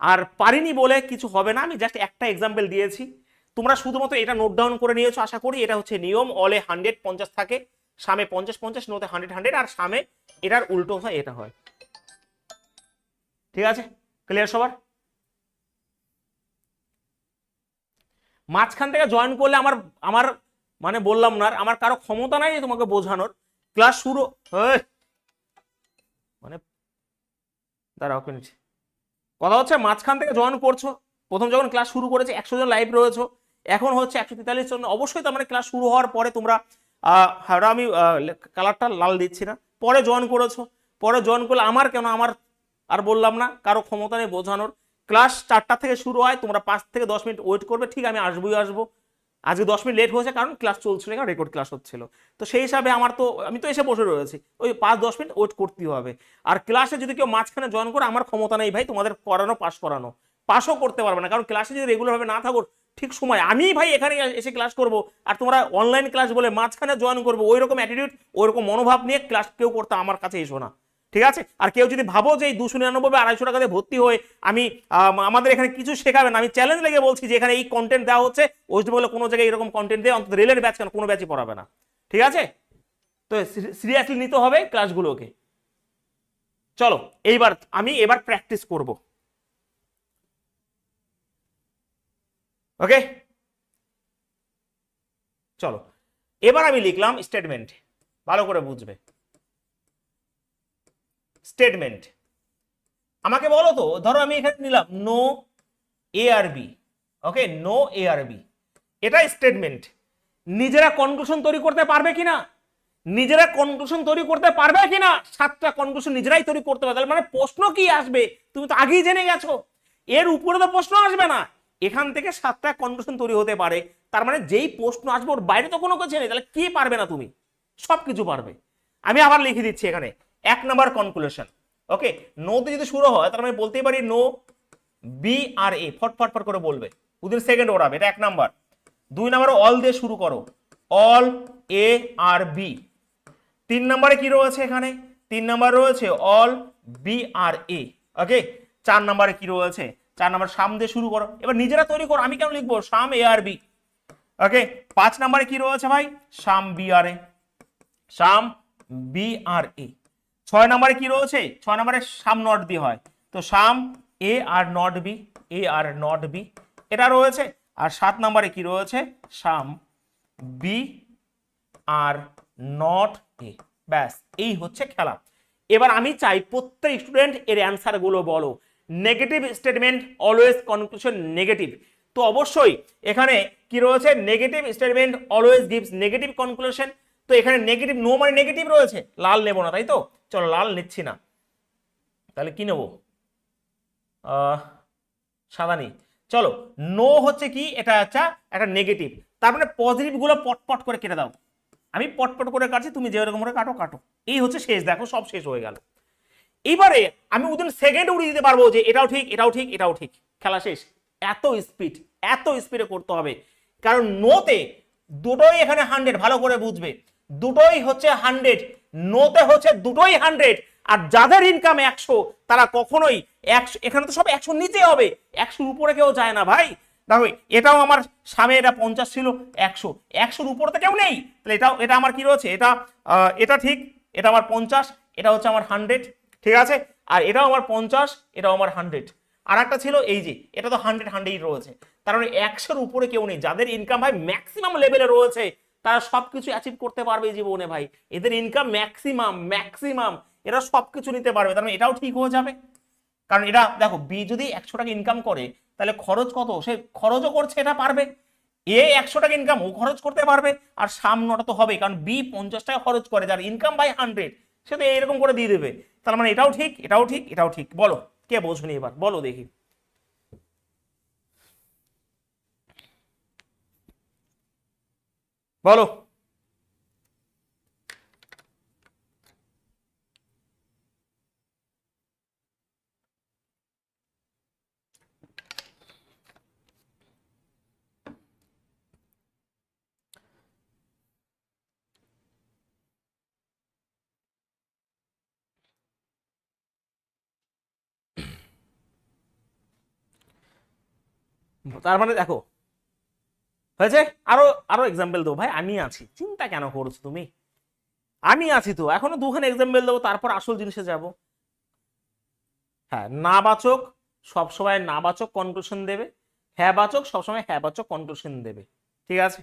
আর পারিনি বলে কিছু হবে না, আমি জাস্ট একটা এক্সাম্পল দিয়েছি, তোমরা শুধুমাত্র এটা নোট ডাউন করে নিয়েছো আশা করি। এটা হচ্ছে নিয়ম, অলে 100-50 থাকে, সামে 50-50, নোতে 100-100, আর সামে এটার উল্টো হয়, এটা হয়। ঠিক আছে, ক্লিয়ার সবার? মাঝখান থেকে জয়েন করলে আমার আমার মানে বললাম না, আমার কারো ক্ষমতা নাই তোমাকে বোঝানোর। ক্লাস শুরু মানে দাঁড়াও মিনিট, কথা হচ্ছে মাঝখান থেকে জয়েন করছো, প্রথম যখন ক্লাস শুরু করেছে 100 জন লাইভ রয়েছে, এখন হচ্ছে 143 জন, অবশ্যই তার মানে ক্লাস শুরু হওয়ার পরে তোমরা আমি কালারটা লাল দিচ্ছি না, পরে জয়েন করেছো, পরে জয়েন করলে আমার কেন, আমার আর বললাম না, কারো ক্ষমতা নেই বোঝানোর। ক্লাস 4টা থেকে শুরু হয়, তোমরা 5 থেকে 10 মিনিট ওয়েট করবে, ঠিক আমি আসবো। আজকে 10 মিনিট লেট হয়েছে কারণ ক্লাস চলছিল, কারণ রেকর্ড ক্লাস হচ্ছিল, তো সেই হিসাবে আমার তো, আমি তো এসে বসে রয়েছি, ওই 5-10 মিনিট ওয়েট করতেই হবে। আর ক্লাসে যদি কেউ মাঝখানে জয়েন করে, আমার ক্ষমতা নেই ভাই তোমাদের করানো, পাসও করতে পারবে না, কারণ ক্লাসে যদি রেগুলার ভাবে না থাকো ঠিক সময়, আমি ভাই এখানে এসে ক্লাস করব, আর তোমরা অনলাইন ক্লাস বলে মাঝখানে জয়েন করবো, ওই রকম অ্যাটিটিউড, ওই রকম মনোভাব নিয়ে ক্লাস কেউ করতে আমার কাছে এসো না, ঠিক আছে? আর কেউ যদি ভাবো যে এই 299-250 টাকা দিয়ে ভর্তি হয়ে আমি আমাদের এখানে কিছু শেখাবেন, আমি চ্যালেঞ্জ লেগে বলছি যে এখানে এই কন্টেন্ট দেওয়া হচ্ছে, ওয়েস্ট বেঙ্গলে কোনো জায়গায় এরকম কন্টেন্ট দিয়ে অন্তত রেলের ব্যাচ কেন, কোনো ব্যাচই পড়াবে না, ঠিক আছে? তো সিরিয়াসলি নিতে হবে ক্লাসগুলোকে। চলো আমি এবার প্র্যাকটিস করব, ওকে? চলো, এবার আমি লিখলাম স্টেটমেন্ট, ভালো করে বুঝবে। স্টেটমেন্ট আমাকে বলো তো, ধরো আমি এখানে নিলাম no A are B, okay, no A are B, এটা স্টেটমেন্ট। নিজেরা কনক্লুশন তৈরি করতে পারবে কিনা? নিজেরা কনক্লুশন তৈরি করতে পারবে কিনা? 7টা কনক্লুশন নিজেরাই তৈরি করতে পারবে, মানে প্রশ্ন কি আসবে তুমি তো আগেই জেনে গেছো, এর উপরে তো প্রশ্ন আসবে না, এখান থেকে 7টা কনক্লুশন তৈরি হতে পারে, তার মানে যেই প্রশ্ন আসবে ওর বাইরে তো কোনো কিছু নেই, তাহলে কি পারবে না তুমি? সবকিছু পারবে। আমি আবার লিখে দিচ্ছি এখানে 1 নাম্বার কনক্লুশন, ওকে, নো তে যদি শুরু হয় তার মানে বলতেই পারি নো বি আর এ, ফট করে বলবে, উইদিন সেকেন্ড ওড়াবে, এটা 1 নাম্বার। 2 নাম্বার অল দিয়ে শুরু করো, অল এ আর বি। 3 নম্বরে কি রয়েছে এখানে? 3 নম্বর রয়েছে অল বি আর এ, ওকে। 4 নম্বরে কি রয়েছে? 4 নম্বর সাম দিয়ে শুরু করো, এবার নিজেরা তৈরি করো, আমি কেন লিখবো সাম এ আর বি, ওকে। 5 নম্বরে কি রয়েছে ভাই? সাম বি আর এ, সাম বি আর এ। 6 নম্বরে কি রয়েছে? 6 নম্বরে সাম নট বি হয়, তো some A are not B, A are not B, এটা রয়েছে, আর 7 নম্বরে কি রয়েছে, সাম বি আর নট এ। ব্যাস, এই হচ্ছে খেলা। এবার আমি চাই প্রত্যেক স্টুডেন্ট এর অ্যান্সার গুলো বলো। Negative statement always conclusion negative, তো অবশ্যই এখানে কি রয়েছে, negative statement always gives negative conclusion. তো এখানে নেগেটিভ, নো মানে নেগেটিভ রয়েছে, লাল নেব না, তাই তো? চলো লাল নিচ্ছি না, তাহলে কি নেব, সাদা নেই। চলো, নো হচ্ছে কি, এটা আচ্ছা একটা নেগেটিভ, তার মানে পজিটিভ গুলো পটপট করে কেটে দাও। আমি পটপট করে কাটছি, তুমি যেরকম করে কাটো কাটো। এই হচ্ছে শেষ, দেখো সব শেষ হয়ে গেল। এবারে আমি উইদিন সেকেন্ড উড়িয়ে দিতে পারবো যে এটাও ঠিক, এটাও ঠিক, এটাও ঠিক, খেলা শেষ। এত স্পিডে করতে হবে, কারণ নোতে দুটোই এখানে 100, ভালো করে বুঝবে, দুটোই হচ্ছে 100, নোতে হচ্ছে দুটোই 100। আর যাদের ইনকাম 100 তারা কখনোই 100, এখানে তো সব 100 নিচে হবে, 100 উপরে কেউ যায় না ভাই। দেখো এটাও আমার সামনে, এটা 50 ছিল, 100, 100-র উপরে তো কেউ নেই, তাহলে এটা আমার কি রয়েছে, এটা ঠিক, এটা আমার 50, এটা হচ্ছে আমার 100, ঠিক আছে, আর এটাও আমার 50, এটাও আমার 100। আর একটা ছিল এই যে, এটা তো 100 রয়েছে, তার মানে 100-র উপরে কেউ নেই। যাদের ইনকাম ভাই ম্যাক্সিমাম লেভেলে রয়েছে তারা সবকিছু অ্যাচিভ করতে পারবে জীবনে ভাই, এদের ইনকাম ম্যাক্সিমাম, এরা সবকিছু নিতে পারবে, তার মানে এটাও ঠিক হয়ে যাবে। কারণ এটা দেখো, বি যদি 100 টাকা ইনকাম করে তাহলে খরচ কত, সে খরচও করছে, এটা পারবে। এ 100 টাকা ইনকাম, ও খরচ করতে পারবে, আর সামনেটা তো হবে, কারণ বি 50 টাকা খরচ করে, যার ইনকাম বাই 100 সে তো এরকম করে দিয়ে দেবে। তার মানে এটাও ঠিক, এটাও ঠিক, এটাও ঠিক। বলো কে বোঝনি, এবার বলো দেখি। বলো। তার মানে দেখো হয়েছে, আরো আরো এক্সাম্পল দেবো ভাই, আমি আছি, চিন্তা কেন করছো তুমি, আমি আছি তো, এখনো দুখানে এক্সাম্পল দেবো, তারপর আসল জিনিসে যাব। হ্যাঁ, নাবাচক সবসময় নাবাচক কনক্লুশন দেবে, হ্যাঁ বাচক সবসময় হ্যাঁ বাচক কনক্লুশন দেবে, ঠিক আছে।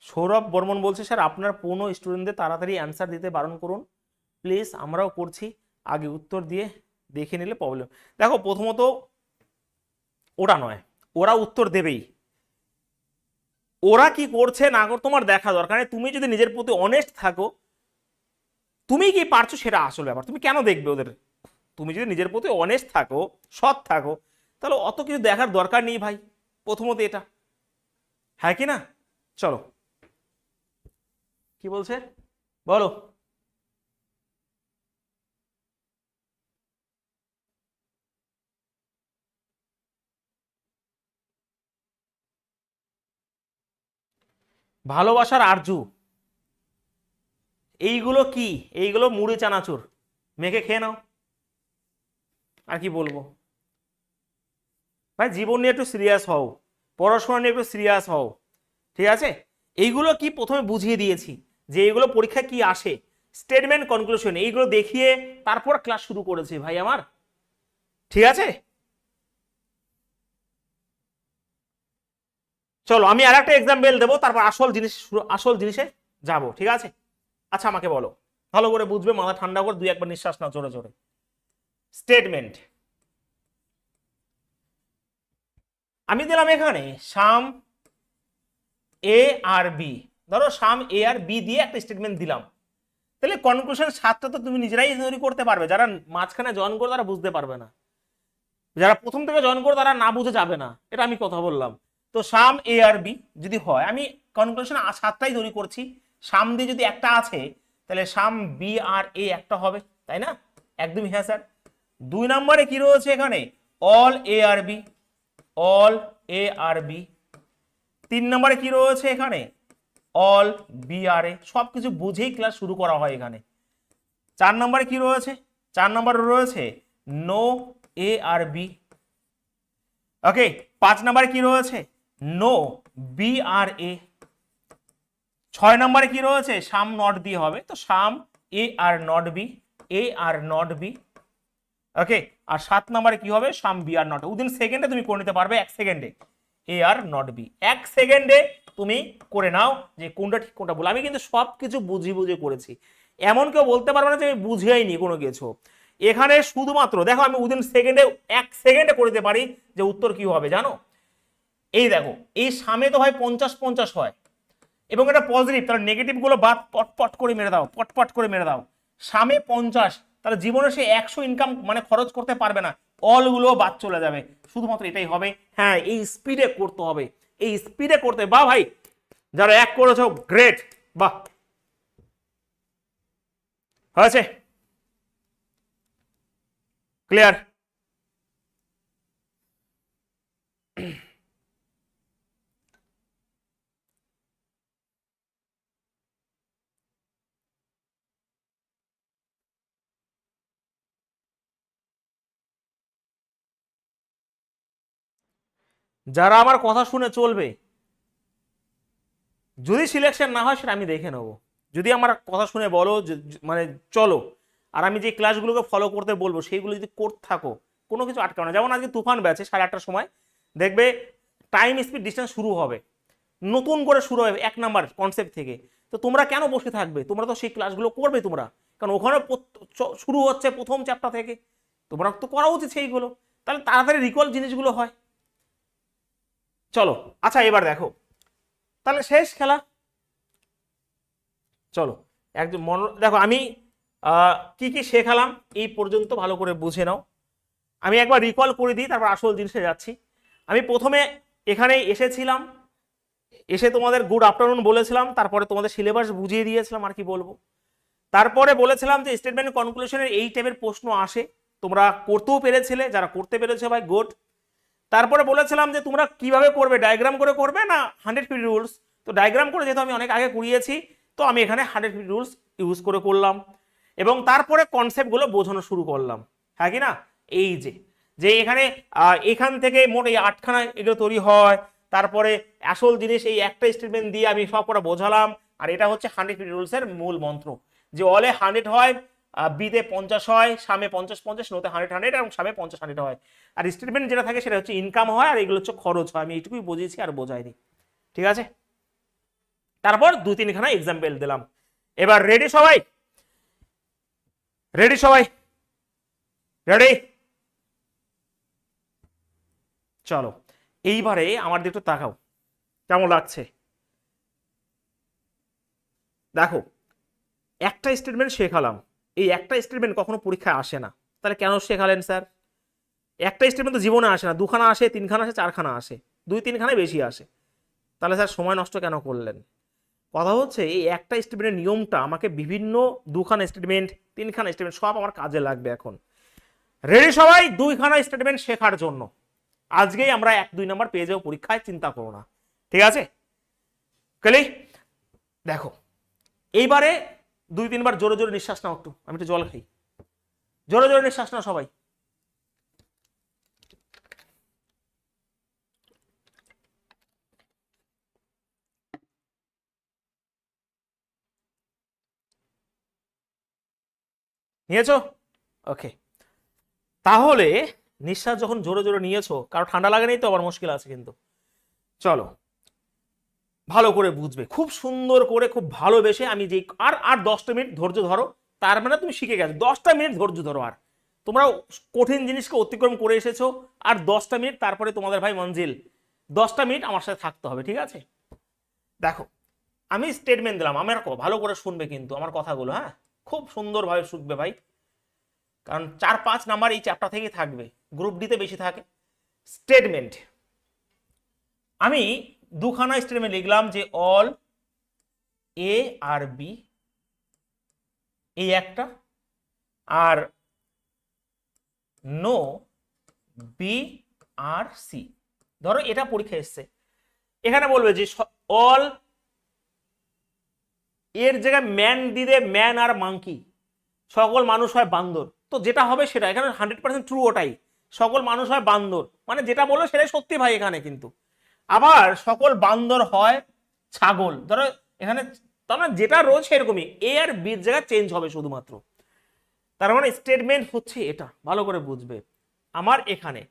সৌরভ বর্মন বলছে, স্যার আপনার পুরনো স্টুডেন্টদের তাড়াতাড়ি অ্যান্সার দিতে বারণ করুন প্লিজ, আমরাও করছি, আগে উত্তর দিয়ে দেখে নিলে প্রবলেম। দেখো প্রথমত ওরা নয়, ওরা উত্তর দেবেই, ওরা কি করছে না করছে তোমার দেখা দরকার নেই। তুমি যদি নিজের প্রতি অনেস্ট থাকো, তুমি কি পারছো সেটা আসল ব্যাপার, তুমি কেন দেখবে ওদের। তুমি যদি নিজের প্রতি অনেস্ট থাকো, সৎ থাকো, তাহলে অত কিছু দেখার দরকার নেই ভাই, প্রথমত এটা, হ্যাঁ কি না। চলো কি বলছে বলো। ভালোবাসার আরজু, এইগুলো কি, এইগুলো মুড়ি চানাচুর, মেখে খেয়ে নাও, আর কি বলবো ভাই। জীবন নিয়ে একটু সিরিয়াস হও, পড়াশোনা নিয়ে একটু সিরিয়াস হও, ঠিক আছে। এইগুলো কি প্রথমে বুঝিয়ে দিয়েছি যে এইগুলো পরীক্ষা কি আসে, স্টেটমেন্ট কনক্লুশন, এইগুলো দেখিয়ে তারপর ক্লাস শুরু করেছি ভাই আমার, ঠিক আছে। চলো আমি আর একটা এক্সাম্পল দেবো, তারপর আসল জিনিসে যাব, ঠিক আছে। আচ্ছা আমাকে বলো, ভালো করে বুঝবে, মাথা ঠান্ডা করে দুই একবার নিঃশ্বাস নাও জোরে জোরে। স্টেটমেন্ট, আমি দিলাম এখানে সাম এ আর বি, ধরো সাম এ আর বি দিয়ে একটা স্টেটমেন্ট দিলাম, তাহলে কনক্লুশন 7টা তো তুমি নিজেরাই তৈরি করতে পারবে, যারা মাঝখানে জয়েন করে তারা বুঝতে পারবে না, যারা প্রথম থেকে জয়েন করে তারা না বুঝে যাবে না, এটা আমি কথা বললাম। তো সাম এ আর বি যদি হয়, আমি কনক্লুশন 7টাই তৈরি করছি, সাম দিয়ে যদি একটা আছে তাহলে সাম বি আর এ একটা হবে, তাই না, একদমই হ্যাঁ স্যার। 2 নম্বরে কি রয়েছে এখানে, all A are B, all A are B. 3 নম্বরে কি রয়েছে এখানে, অল বি আর এ, সবকিছু বুঝেই ক্লাস শুরু করা হয় এখানে। 4 নম্বরে কি রয়েছে, 4 নম্বরে রয়েছে নো এ আর বি, ওকে। 5 নম্বরে কি রয়েছে, নো বি আর এ, 6 নম্বরে কি রয়েছে, সাম নট বি হবে, তো some A are not B, A are not B. Okay, আর 7 নম্বরে কি হবে, some B are not. Within সেকেন্ডে তুমি করে নিতে পারবে, 1 সেকেন্ডে এ আর নট বি, 1 সেকেন্ডে তুমি করে নাও যে কোনটা ঠিক কোনটা ভুল। আমি কিন্তু সবকিছু বুঝি বুঝে করেছি, এমন কেউ বলতে পারবে না যে আমি বুঝেইনি কোনো কিছু। এখানে শুধুমাত্র দেখো আমি উইদিন সেকেন্ডে 1 সেকেন্ডে করে দিতে পারি যে উত্তর কি হবে জানো। এই দেখো, এই সামে তো হয় 50-50 হয় এবং এটা পজিটিভ, তাহলে নেগেটিভ গুলো বাদ পটপট করে মেরে দাও, পটপট করে মেরে দাও। সামে 50, তাহলে জীবনে সে 100 ইনকাম মানে খরচ করতে পারবে না, অলগুলো বাদ চলে যাবে, শুধুমাত্র এটাই হবে। হ্যাঁ, এই স্পিডে করতে হবে, এই স্পিডে করতে। বাহ ভাই, যারা 1 করেছো গ্রেট, বাহ, হয়েছে, ক্লিয়ার। যারা আমার কথা শুনে চলবে, যদি সিলেকশন না হয় সেটা আমি দেখে নেবো। যদি আমার কথা শুনে বলো মানে চলো, আর আমি যে ক্লাসগুলোকে ফলো করতে বলবো সেইগুলো যদি করতে থাকো, কোনো কিছু আটকাও না। যেমন আজকে তুফান ব্যাচে 8:30টার সময় দেখবে টাইম স্পিড ডিস্টেন্স শুরু হবে, নতুন করে শুরু হবে 1 নাম্বার কনসেপ্ট থেকে। তো তোমরা কেন বসে থাকবে, তোমরা তো সেই ক্লাসগুলো করবে তোমরা, কারণ ওখানে শুরু হচ্ছে প্রথম চ্যাপ্টার থেকে, তোমরা তো করা উচিত সেইগুলো, তাহলে তাড়াতাড়ি রিকল জিনিসগুলো হয়। চলো, আচ্ছা এবার দেখো, তাহলে শেষ খেলা। চলো একদম দেখো আমি কি কি শেখালাম এই পর্যন্ত ভালো করে বুঝে নাও। আমি একবার রিকল করে দিই, তারপর আসল জিনিসে যাচ্ছি। আমি প্রথমে এখানে এসেছিলাম, এসে তোমাদের গুড আফটারনুন বলেছিলাম, তারপরে তোমাদের সিলেবাস বুঝিয়ে দিয়েছিলাম, আর কি বলবো। তারপরে বলেছিলাম যে স্টেটমেন্ট কনক্লুশনের এই টাইপের প্রশ্ন আসে, তোমরা করতেও পেরেছিলে, যারা করতে পেরেছে ভাই গুড। তারপরে বলেছিলাম যে তোমরা কিভাবে করবে, ডায়াগ্রাম করে করবে না 100 ফিট রুলস। তো ডায়াগ্রাম করে যেহেতু আমি অনেক আগে করিয়েছি, তো আমি এখানে 100 ফিট রুলস ইউজ করে করলাম, এবং তারপরে কনসেপ্টগুলো বোঝানো শুরু করলাম। হ্যাঁ কি না, এই যে যে এখানে এখান থেকে মোট এই 8খানা এগুলো তৈরি হয়, তারপরে আসল জিনিস এই একটা স্টেটমেন্ট দিয়ে আমি সব করে বোঝালাম। আর এটা হচ্ছে 100 ফিট রুলসের মূল মন্ত্র, যে অলে 100 হয়, বিতে 50 হয়, সামে 50-50, নোতে 100-100 এবং সামে 50-100 হয়। আর স্টেটমেন্ট যেটা থাকে সেটা হচ্ছে ইনকাম হয়, আর এগুলো হচ্ছে খরচ হয়। আমি এইটুকুই বুঝিয়েছি আর বোঝাইনি, ঠিক আছে। তারপর 2-3খানা এক্সাম্পল দিলাম। এবার রেডি সবাই, রেডি সবাই, রেডি? চলো এইবারে আমার দিকে তাকাও, কেমন লাগছে দেখো। একটা স্টেটমেন্ট শেখালাম, এই একটা স্টেটমেন্ট কখনো পরীক্ষায় আসে না, তাহলে কেন শেখালেন স্যার? একটা স্টেটমেন্ট তো জীবনে আসে না, 2খানা আসে, 3খানা আসে, 4খানা আসে, 2-3খানায় বেশি আসে, তাহলে স্যার সময় নষ্ট কেন করলেন? কথা হচ্ছে এই একটা স্টেটমেন্টের নিয়মটা আমাকে বিভিন্ন 2খানা স্টেটমেন্ট, 3খানা স্টেটমেন্ট সব আমার কাজে লাগবে এখন। রেডি সবাই 2খানা স্টেটমেন্ট শেখার জন্য? আজকেই আমরা 1-2 নাম্বার পেয়ে যাবো পরীক্ষায়, চিন্তা করো না, ঠিক আছে? কেলি দেখো, এইবারে 2-3বার জোরে জোরে নিঃশ্বাস নাও, একটু আমি একটু জল খাই, জোরে জোরে নিঃশ্বাস নাও সবাই। নিয়েছো? ওকে, তাহলে নিঃশ্বাস যখন জোরে জোরে নিয়েছো, কারো ঠান্ডা লাগে নেই তো, আবার মুশকিল আছে কিন্তু। চলো ভালো করে বুঝবে, খুব সুন্দর করে, খুব ভালোবেসে। আমি যে আর আর 10টা মিনিট ধৈর্য ধরো, তার মানে তুমি শিখে গেছো। 10টা মিনিট ধৈর্য ধরো, আর তোমরা কঠিন জিনিসকে অতিক্রম করে এসেছো, আর 10টা মিনিট, তারপরে তোমাদের ভাই মঞ্জিল। 10টা মিনিট আমার সাথে থাকতে হবে, ঠিক আছে? দেখো আমি স্টেটমেন্ট দিলাম, আমার ভালো করে শুনবে কিন্তু আমার কথাগুলো, হ্যাঁ খুব সুন্দরভাবে শুনবে ভাই, কারণ 4-5 নাম্বার এই চ্যাপ্টার থেকেই থাকবে, গ্রুপ ডিতে বেশি থাকে। স্টেটমেন্ট আমি 2খানা স্টেটমেন্ট লিখলাম, যে অল এ আর বি, এই একটা, আর নো বি আর সি। ধরো এটা পরীক্ষা এসছে, এখানে বলবে যে অল, এর জায়গায় ম্যান দিলে ম্যান আর মাংকি, সকল মানুষ হয় বান্দর। তো যেটা হবে সেটা এখানে 100% ট্রু, ওটাই সকল মানুষ হয় বান্দর, মানে যেটা বললো সেটাই সত্যি ভাই এখানে। কিন্তু আবার সকল বান্দর হয় ছাগল, ধরো এখানে, তার মানে যেটা রয়েছে এরকমই, এ আর বির জায়গায় চেঞ্জ হবে শুধুমাত্র। তার মানে স্টেটমেন্ট হচ্ছে এটা, ভালো করে বুঝবে আমার এখানে।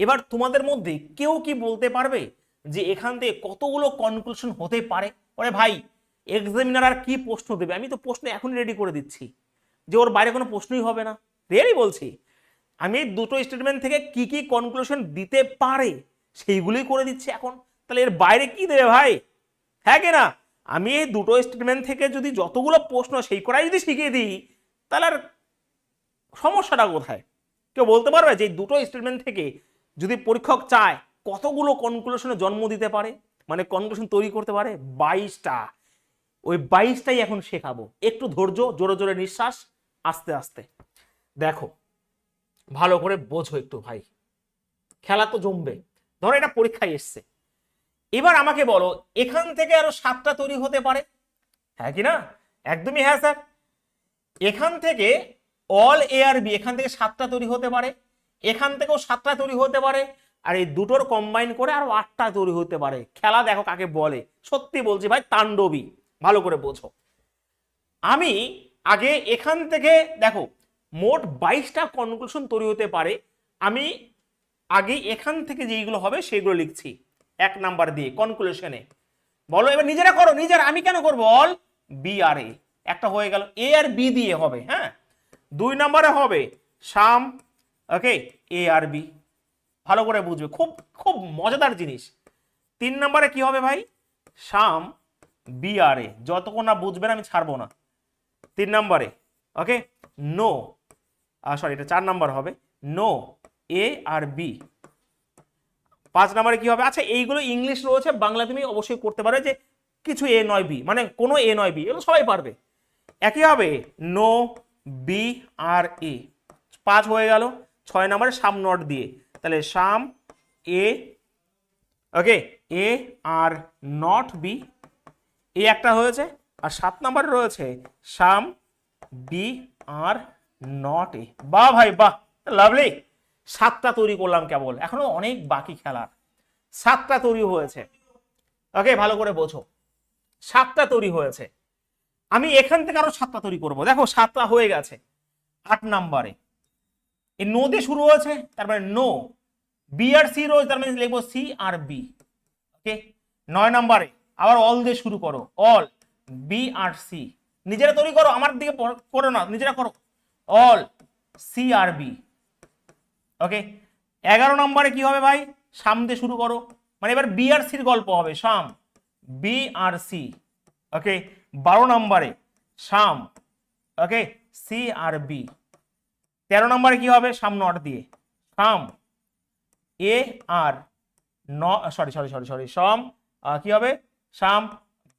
এবার তোমাদের মধ্যে কেউ কি বলতে পারবে যে এখান থেকে কতগুলো কনক্লুশন হতে পারে? ওরে ভাই, এক্সামিনার আর কি প্রশ্ন দেবে? আমি তো প্রশ্ন এখনই রেডি করে দিচ্ছি যে ওর বাইরে কোনো প্রশ্নই হবে না। রিয়েলি বলছি, আমি দুটো স্টেটমেন্ট থেকে কি কি কনক্লুশন দিতে পারে সেইগুলোই করে দিচ্ছি এখন। তাহলে এর বাইরে কি দেবে ভাই? হ্যাঁ কি না? আমি এই দুটো স্টেটমেন্ট থেকে যদি যতগুলো প্রশ্ন সেই করাই যদি শিখিয়ে দিই, তাহলে আর সমস্যাটা কোথায়? কেউ বলতে পারবে যে দুটো স্টেটমেন্ট থেকে যদি পরীক্ষক চায় কতগুলো কনক্লুশনে জন্ম দিতে পারে, মানে কনক্লুশন তৈরি করতে পারে? 22টা। ওই 22টাই এখন শেখাবো। একটু ধৈর্য, জোরে জোরে নিঃশ্বাস, আস্তে আস্তে দেখো, ভালো করে বোঝো একটু ভাই, খেলা তো জমবে। ধরো এটা পরীক্ষায় এসছে, এবার আমাকে বলো এখান থেকে আরো 7টা তৈরি হতে পারে, হ্যাঁ কি না? একদমই হ্যাঁ স্যার। এখান থেকে অল এ আর বি, এখান থেকে 7টা তৈরি হতে পারে, এখান থেকেও 7টা তৈরি হতে পারে, আর এই দুটোর কম্বাইন করে আরো 8টা তৈরি হতে পারে। খেলা দেখো কাকে বলে, সত্যি বলছি ভাই, তাণ্ডবী। ভালো করে বোঝো। আমি আগে এখান থেকে দেখো মোট 22টা কনক্লুশন তৈরি হতে পারে, আমি আগে এখান থেকে যেইগুলো হবে সেইগুলো লিখছি 1 নাম্বার দিয়ে কনক্লুশনে। বলো এবার নিজেরা করো, নিজেরা, আমি কেন করবো? অল বি আর এ, একটা হয়ে গেল, এ আর বি দিয়ে হবে। হ্যাঁ, 2 নম্বরে হবে সাম, ওকে, এ আর বি। ভালো করে বুঝবে, খুব খুব মজাদার জিনিস। 3 নম্বরে কি হবে ভাই? সাম বি আর এ। যতক্ষণ না বুঝবেন আমি ছাড়বো না। 3 নম্বরে ওকে, নো, সরি এটা 4 নম্বর হবে, নো এ আর বি। 5 নম্বরে কি হবে? আচ্ছা এইগুলো ইংলিশ রয়েছে, বাংলা তুমি অবশ্যই করতে পারো, যে কিছু এ নয় বি, মানে কোনো এ নয় বি, এগুলো সবাই পারবে। একই হবে নো বি আর এ। 5 হয়ে গেল। 6 নম্বরে সাম নট দিয়ে, তাহলে সাম এ, ওকে, এ আর নট বি, এ একটা হয়েছে। আর 7 নম্বরে রয়েছে সাম বি আর নট এ। বাহ ভাই বাহ, লাভলি। 7টা তৈরি করলাম কেবল, এখনো অনেক বাকি খেলার। 7টা তৈরি হয়েছে, ওকে, ভালো করে বোঝো, 7টা তৈরি হয়েছে। আমি এখান থেকে আরো 7টা তৈরি করব। দেখো 7টা হয়ে গেছে। 8 নম্বরে এই নো দিয়ে শুরু হয়েছে, তার মানে নো, বি আর সি রয়েছে, তার মানে লিখবো সি আর বি, ওকে। 9 নম্বরে আবার অল দিয়ে শুরু করো, অল বি আর সি। নিজেরা তৈরি করো, আমার দিকে করো না, নিজেরা করো, অল সি আর বি, ওকে। 11 নম্বরে কি হবে ভাই? সাম দিয়ে শুরু করো, মানে এবার বি আর সির গল্প হবে, সাম বি আর সি, ওকে। 12 নম্বরে সাম, ওকে, সি আর বি। 13 নম্বরে কি হবে? সাম নট দিয়ে, সাম এ আর সরি সাম, কি হবে? Some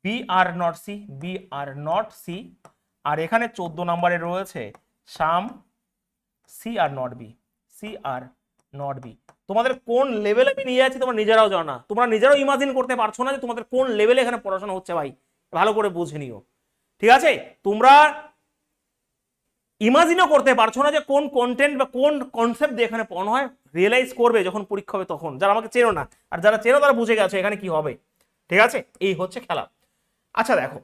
B are not C, B are not C. আর এখানে 14 নম্বরে রয়েছে some C are not B, C are not B. তোমাদের কোন লেভেলে আমি নিয়ে যাচ্ছি তোমরা নিজেরাও জানো না, তোমরা নিজেরাও ইমাজিন করতে পারছো না যে তোমাদের কোন লেভেলে এখানে পড়াশোনা হচ্ছে ভাই। ভালো করে বুঝে নিও, ঠিক আছে? তোমরা ইমাজিনও করতে পারছো না যে কোন কন্টেন্ট বা কোন কনসেপ্ট দিয়ে এখানে পড়ানো হয়। রিয়েলাইজ করবে যখন পরীক্ষা হবে তখন, যারা আমাকে চেনো না, আর যারা চেনো তারা বুঝে গেছো এখানে কি হবে, ঠিক আছে? এই হচ্ছে খেলা। আচ্ছা দেখো,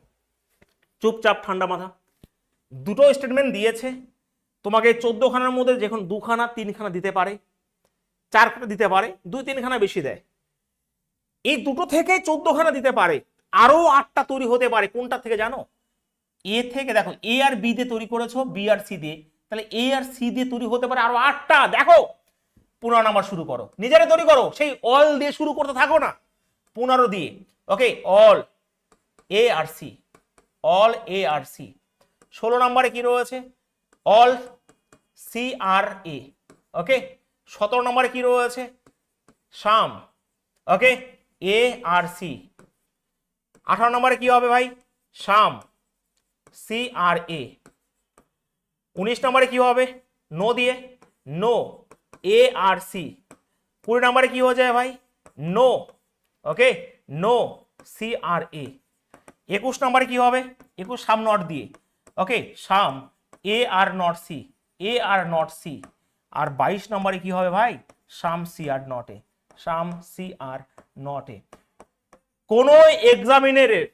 চুপচাপ ঠান্ডা মাথা, দুটো স্টেটমেন্ট দিয়েছে তোমাকে, 14 খানার মধ্যে যখন 2 খানা 3 খানা দিতে পারে, 4 খানা দিতে পারে, 2-3 খানা বেশি দেয়। এই দুটো থেকে 14 খানা দিতে পারে, আরো 8টা তৈরি হতে পারে। কোনটা থেকে জানো? এ থেকে। দেখো এ আর বি দিয়ে তৈরি করেছো, বি আর সি দিয়ে, তাহলে এ আর সি দিয়ে তৈরি হতে পারে আরো 8টা। দেখো 15 নাম্বার শুরু করো, নিজেরা তৈরি করো, সেই অল দিয়ে শুরু করতে থাকো না, 15 দিয়ে, ওকে, all A are C, all A are C. 16 নম্বরে কি রয়েছে? অল সি আর এ, ওকে। 17 নম্বরে কি রয়েছে? সাম, ওকে, এ আর সি। 18 নম্বরে কি হবে ভাই? সাম সি আর এ। 19 নম্বরে কি হবে? নো দিয়ে, নো এ আর সি। 20 নম্বরে কি হয়ে যায় ভাই? No, okay, no C are A. 21 নম্বরে কি হবে? 21 সাম নট দিয়ে, okay, some A are not C, A are not C. আর 22 নম্বরে কি হবে ভাই? Some C are not A, some C are not A. কোন এক্সামিনারের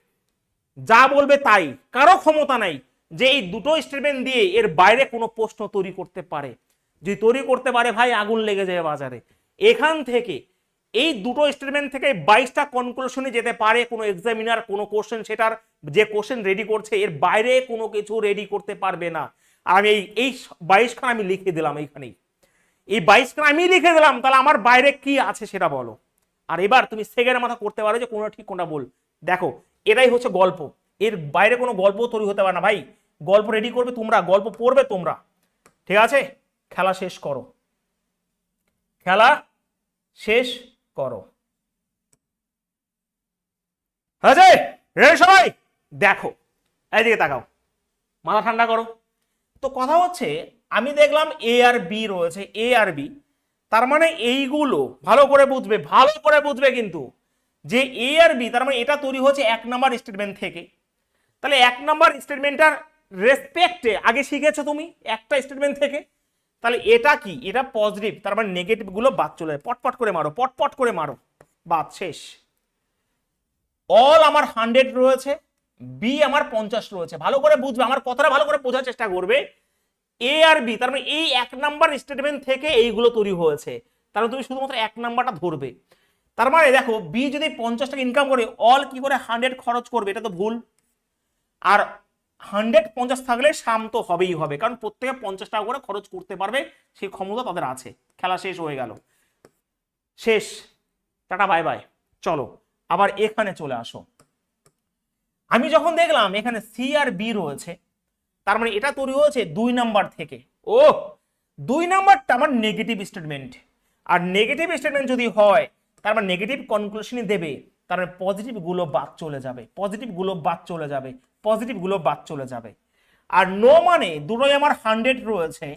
যা বলবে তাই, কারো ক্ষমতা নাই যে এই দুটো স্টেটমেন্ট দিয়ে এর বাইরে কোনো প্রশ্ন তৈরি করতে পারে। যদি তৈরি করতে পারে ভাই আগুন লেগে যায় বাজারে। এখান থেকে এই দুটো স্টেটমেন্ট থেকে 22টা কনক্লুশনে যেতে পারে কোনো এক্সামিনার, কোনো কোশ্চেন সেটার যে কোশ্চেন রেডি করছে এর বাইরে কোনো কিছু রেডি করতে পারবে না। আর আমি এই 22খানা আমি লিখে দিলাম এইখানেই, এই 22খানা আমি লিখে দিলাম, তাহলে আমার বাইরে কি আছে সেটা বলো। আর এবার তুমি সেকেন্ডের মাথা করতে পারো যে কোনটা ঠিক কোনটা ভুল। দেখো এটাই হচ্ছে গল্প, এর বাইরে কোনো গল্প তৈরি হতে পারে না ভাই। গল্প রেডি করবে তোমরা, গল্প পড়বে তোমরা, ঠিক আছে? খেলা শেষ করো, খেলা শেষ করো। হয়েছে? রেডি সবাই? দেখো এইদিকে তাকাও, মাথা ঠান্ডা করো। তো কথা হচ্ছে আমি দেখলাম এ আর বি রয়েছে, এ আর বি, তার মানে এইগুলো ভালো করে বুঝবে, ভালো করে বুঝবে কিন্তু, যে এ আর বি তার মানে এটা তৈরি হচ্ছে 1 নাম্বার স্টেটমেন্ট থেকে। তাহলে 1 নাম্বার স্টেটমেন্টটার রেসপেক্টে আগে শিখেছো তুমি একটা স্টেটমেন্ট থেকে, তাহলে এটা কি? এটা পজিটিভ, তার মানে নেগেটিভ গুলো বাদ চলে যায়। পটপট করে মারো, পটপট করে মারো, বাদ শেষ। অল আমার 100 রয়েছে, বি আমার 50 রয়েছে। ভালো করে বুঝবে, আমার কথাটা ভালো করে বোঝার চেষ্টা করবে। এ আর বি তার মানে এই 1 নাম্বার স্টেটমেন্ট থেকে এইগুলো তৈরি হয়েছে, তাহলে তুমি শুধুমাত্র 1 নাম্বারটা ধরবে। তার মানে দেখো বি যদি 50 টাকা ইনকাম করে, অল কি করে 100 খরচ করবে? এটা তো ভুল। আর 150 থাকলে সাম তো হবেই হবে, কারণ প্রত্যেকে 50 টাকা করে খরচ করতে পারবে, সেই ক্ষমতা তাদের আছে। খেলা শেষ হয়ে গেল, শেষ, টাটা বাই বাই। চলো আবার এখানে চলে আসো। আমি যখন দেখলাম এখানে সি আর বি রয়েছে, তার মানে এটা তৈরি হয়েছে 2 নাম্বার থেকে। ও 2 নাম্বারটা আমার নেগেটিভ স্টেটমেন্ট, আর নেগেটিভ স্টেটমেন্ট যদি হয় তার মানে নেগেটিভ কনক্লুশনই দেবে, তার মানে পজিটিভ গুলো বাদ চলে যাবে, পজিটিভ গুলো বাদ চলে যাবে, পজিটিভ গুলো বাদ চলে যাবে। আর নো মানে দুটোই আমার 100 রয়েছে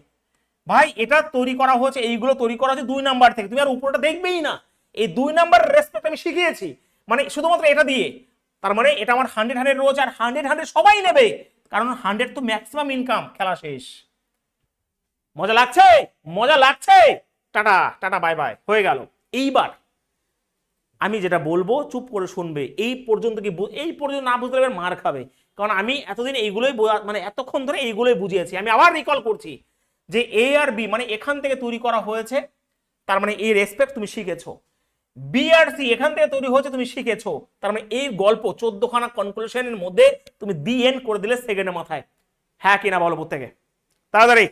ভাই, এটা তৈরি করা হয়েছে, এইগুলো তৈরি করা হয়েছে 2 নাম্বার থেকে। তুমি আর উপরটা দেখবেই না, এই 2 নাম্বার রেসপেক্ট আমি শিখিয়েছি, মানে শুধুমাত্র এটা দিয়ে। তার মানে এটা আমার 100 রয়েছে, আর 100 সবাই নেবে, কারণ 100 তো ম্যাক্সিমাম ইনকাম। খেলা শেষ। মজা লাগছে? মজা লাগছে? টাটা টাটা বাই বাই, হয়ে গেল। এইবার আমি যেটা বলবো চুপ করে শুনবে, এই পর্যন্ত কি, এই পর্যন্ত না বুঝতে পারবে মার খাবে, কারণ আমি এতদিন এইগুলোই মানে এতক্ষণ ধরে এইগুলোই বুঝিয়েছি। আমি আবার রিকল করছি যে এ আর বি মানে এখান থেকে তৈরি করা হয়েছে, তার মানে এই রেসপেক্ট তুমি শিখেছো। বি আর সি এখান থেকে তৈরি হয়েছে, তুমি শিখেছো। তার মানে এই গল্প 14খানা কনক্লুশনের মধ্যে তুমি দি এন্ড করে দিলে সেকেন্ডের মাথায়। হ্যাঁ কিনা বলো প্রত্যেকে, তাড়াতাড়ি।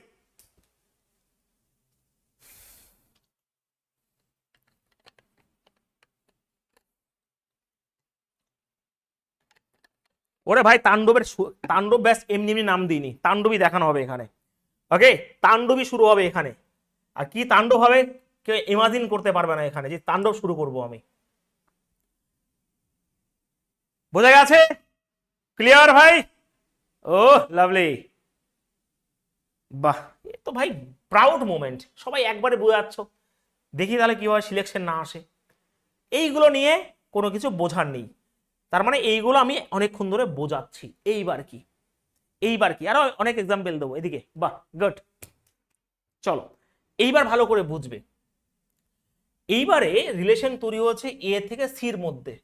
ওরে ভাই তাণ্ডবের তাণ্ডব ব্যাস এমনি এমনি নাম দিইনি, তাণ্ডবই দেখানো হবে এখানে। ওকে, তাণ্ডবই শুরু হবে এখানে। আর কি তাণ্ডব হবে কেউ ইমাজিন করতে পারবে না এখানে, যে তাণ্ডব শুরু করব আমি। বোঝা গেছে? ক্লিয়ার ভাই? ও লাভলি, বাহ, এ তো ভাই প্রাউড মোমেন্ট। সবাই একবারে বোঝাচ্ছ, দেখি তাহলে কিভাবে সিলেকশন না আসে। এইগুলো নিয়ে কোনো কিছু বোঝার নেই, তার মানে এইগুলো আমি অনেকক্ষণ ধরে বোঝাচ্ছি। এইবার কি, এইবার কি, আরো অনেক এক্সাম্পল দেবো এদিকে। বাহ গুড, চলো এইবার ভালো করে বুঝবে। এইবারে রিলেশন তৈরি হচ্ছে এ থেকে সির মধ্যে,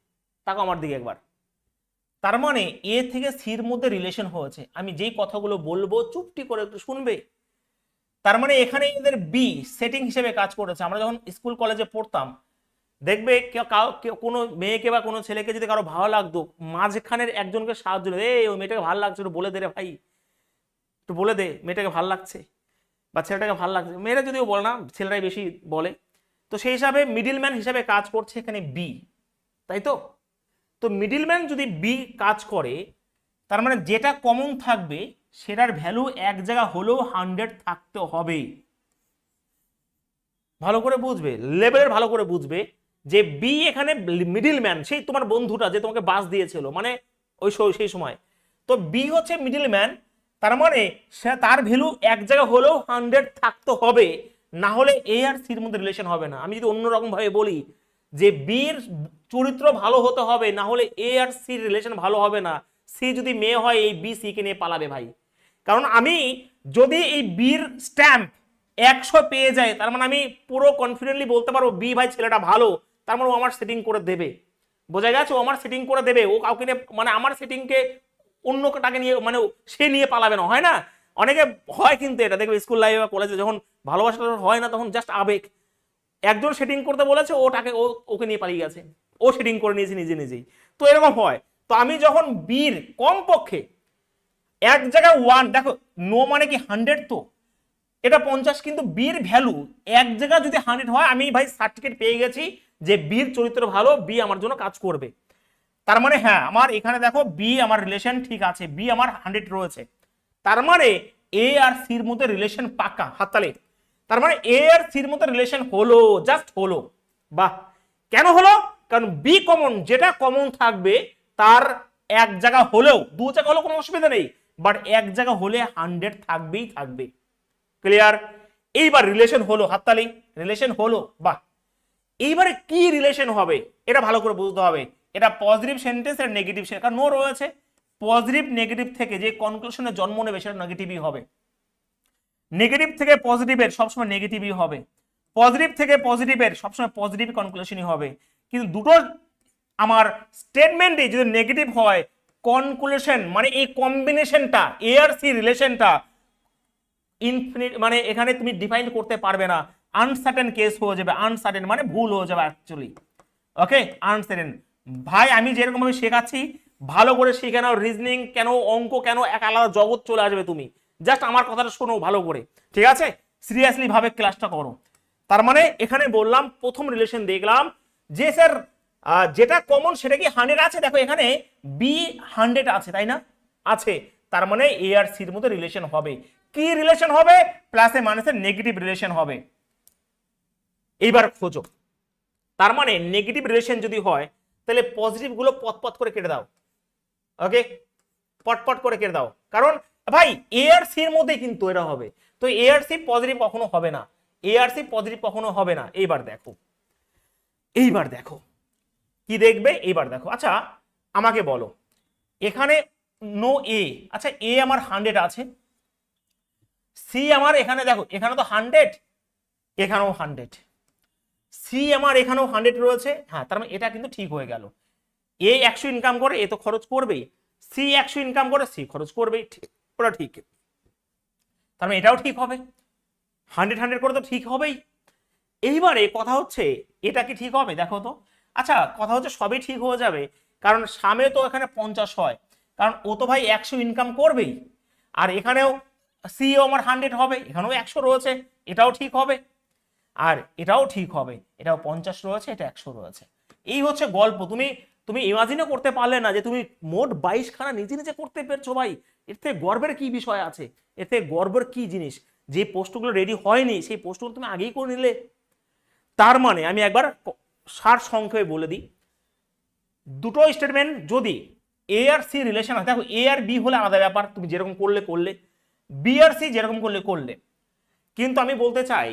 তাকে আমার দিকে একবার। তার মানে এ থেকে সির মধ্যে রিলেশন হয়েছে, আমি যেই কথাগুলো বলবো চুপটি করে একটু শুনবে। তার মানে এখানে এদের বি সেটিং হিসেবে কাজ করেছে। আমরা যখন স্কুল কলেজে পড়তাম দেখবে কোনো মেয়েকে বা কোনো ছেলেকে যদি কারো ভালো লাগতো, মাঝখানের একজনকে সাহায্য দিল, এই ওই মেয়েটাকে ভালো লাগছে একটু বলে দে রে ভাই, একটু বলে দে মেয়েটাকে ভালো লাগছে বা ছেলেটাকে ভালো লাগছে। মেয়েরা যদিও বলে না, ছেলেরাই বেশি বলে। তো সেই হিসাবে মিডিলম্যান হিসাবে কাজ করছে এখানে বি, তাই তো? তো মিডিলম্যান যদি বি কাজ করে, তার মানে যেটা কমন থাকবে সেটার ভ্যালু এক জায়গা হলেও 100 থাকতে হবে। ভালো করে বুঝবে, লেভেলের ভালো করে বুঝবে যে বি এখানে মিডিলম্যান, সেই তোমার বন্ধুটা যে তোমাকে বাস দিয়েছিল, মানে ওই সেই সময়। তো বি হচ্ছে মিডিলম্যান, তার মানে সে তার ভ্যালু এক জায়গা হলেও 100 থাকতে হবে, না হলে এ আর সির মধ্যে রিলেশন হবে না। আমি যদি অন্যরকম ভাবে বলি যে বির চরিত্র ভালো হতে হবে, না হলে এ আর সির রিলেশন ভালো হবে না। সি যদি মেয়ে হয় এই বি সি কে নিয়ে পালাবে ভাই, কারণ আমি যদি এই বির স্ট্যাম্প 100 পেয়ে যায়, তার মানে আমি পুরো কনফিডেন্টলি বলতে পারবো বি ভাই ছেলেটা ভালো, তার মানে ও আমার সেটিং করে দেবে। বোঝা গেছে? ও আমার সেটিং করে দেবে, ও কাউকে নিয়ে মানে আমার সেটিংকে অন্যটাকে নিয়ে মানে সে নিয়ে পালাবে না, হয় না? অনেকে হয় কিন্তু এটা দেখবে স্কুল লাইফে বা কলেজে যখন ভালোবাসাটা হয় না তখন জাস্ট আবেগ, একজন সেটিং করতে বলেছে ওটাকে ওকে নিয়ে পালিয়ে গেছে, ও সেটিং করে নিয়েছে নিজে নিজেই। তো এরকম হয়। তো আমি যখন বীর কমপক্ষে এক জায়গায় ওয়ান, দেখো নো মানে কি 100, তো এটা 50, কিন্তু বীর ভ্যালু এক জায়গায় যদি 100 হয় আমি ভাই সার্টিফিকেট পেয়ে গেছি যে বীর চরিত্র ভালো, বি আমার জন্য কাজ করবে। তার মানে হ্যাঁ আমার এখানে দেখো বি আমার রিলেশন ঠিক আছে, বি আমার 100 রয়েছে, তার মানে এ আর সির মধ্যে রিলেশন পাকা, হাততালি। তার মানে এ আর সির মধ্যে রিলেশন হলো, জাস্ট হলো। বাহ, কেন হলো? কারণ বি কমন, যেটা কমন থাকবে তার এক জায়গা হলেও, দু জায়গা হলেও কোনো অসুবিধা নেই, বাট এক জায়গা হলে 100 থাকবেই থাকবে। ক্লিয়ার? এইবার রিলেশন হলো, হাততালি, রিলেশন হলো, বাহ। এইবারে কি রিলেশন হবে এটা ভালো করে বুঝতে হবে। এটা পজিটিভ সেন্টেন্স আর নেগেটিভ সেন্টেন্স, কারণ নো রয়েছে, পজিটিভ নেগেটিভ থেকে যে কনক্লুশনে জন্ম নেবে সেটা নেগেটিভই হবে, নেগেটিভ থেকে পজিটিভের সবসময় নেগেটিভই হবে, পজিটিভ থেকে পজিটিভের সবসময় পজিটিভ কনক্লুশনই হবে। কিন্তু দুটো আমার স্টেটমেন্টে যদি নেগেটিভ হয়, কনক্লুশন মানে এই কম্বিনেশনটা এ আর সি রিলেশনটা ইনফিনিট, মানে এখানে তুমি ডিফাইন করতে পারবে না, আনসার্টেন কেস হয়ে যাবে, আনসার্টেন মানে ভুল হয়ে যাবে অ্যাকচুয়ালি। ওকে, আনসার্টেন। ভাই আমি যেরকম ভাবে শেখাচ্ছি ভালো করে শিখে নাও, রিজনিং কেন, অঙ্ক কেন, এক আলাদা জগৎ চলে আসবে, তুমি জাস্ট আমার কথাটা শোনো ভালো করে, ঠিক আছে? সিরিয়াসলি ভাবে ক্লাসটা করো। তার মানে এখানে বললাম প্রথম রিলেশন দেখলাম যে স্যার যেটা কমন সেটা কি 100 আছে, দেখো এখানে বি 100 আছে, তাই না? আছে, তার মানে এ আর সির মধ্যে রিলেশন হবে। কি রিলেশন হবে? প্লাসে মাইনাসে নেগেটিভ রিলেশন হবে। এইবার খোঁজো, তার মানে নেগেটিভ রিলেশন যদি হয় তাহলে পজিটিভ গুলো পট করে কেটে দাও। ওকে, পট করে কেটে দাও, কারণ ভাই এ আর সির মধ্যে কিন্তু এটা হবে, তো এ আর সি পজিটিভ কখনো হবে না, এ আর সি পজিটিভ কখনো হবে না। এইবার দেখো, এইবার দেখো কি দেখবে, এইবার দেখো। আচ্ছা আমাকে বলো এখানে নো এ, আচ্ছা এ আমার 100 আছে, সি আমার এখানে দেখো এখানে তো 100, এখানেও 100, সি আমার এখানেও 100 রয়েছে, হ্যাঁ তার মানে এটা কিন্তু ঠিক হয়ে গেল। এ 100 ইনকাম করে, এ তো খরচ করবেই, সি 100 ইনকাম করে, সি খরচ করবেই, ওটা ঠিক, তার মানে এটাও ঠিক হবে, 100 করে তো ঠিক হবেই। এইবারে কথা হচ্ছে এটা কি ঠিক হবে দেখো তো। আচ্ছা কথা হচ্ছে সবই ঠিক হয়ে যাবে, কারণ সামনে তো এখানে 50 হয়, কারণ ও তো ভাই 100 ইনকাম করবেই, আর এখানেও সিও আমার 100 হবে, এখানেও 100 রয়েছে, এটাও ঠিক হবে, আর এটাও ঠিক হবে, এটাও 50 রয়েছে, এটা 100 রয়েছে। এই হচ্ছে গল্প। তুমি তুমি ইমাজিনও করতে পারলে না যে তুমি মোট 22 খানা নিজে নিজে করতে পেরেছো ভাই, এর থেকে গর্বের কি বিষয় আছে, এর থেকে গর্বের কি জিনিস? যে পোস্টগুলো রেডি হয়নি সেই পোস্টগুলো তুমি আগেই করে নিলে। তার মানে আমি একবার সার সংক্ষেপে বলে দিই, দুটো স্টেটমেন্ট যদি এ আর সি রিলেশন আছে, দেখো এ আর বি হলে আলাদা ব্যাপার, তুমি যেরকম করলে করলে, বি আর সি যেরকম করলে করলে, কিন্তু আমি বলতে চাই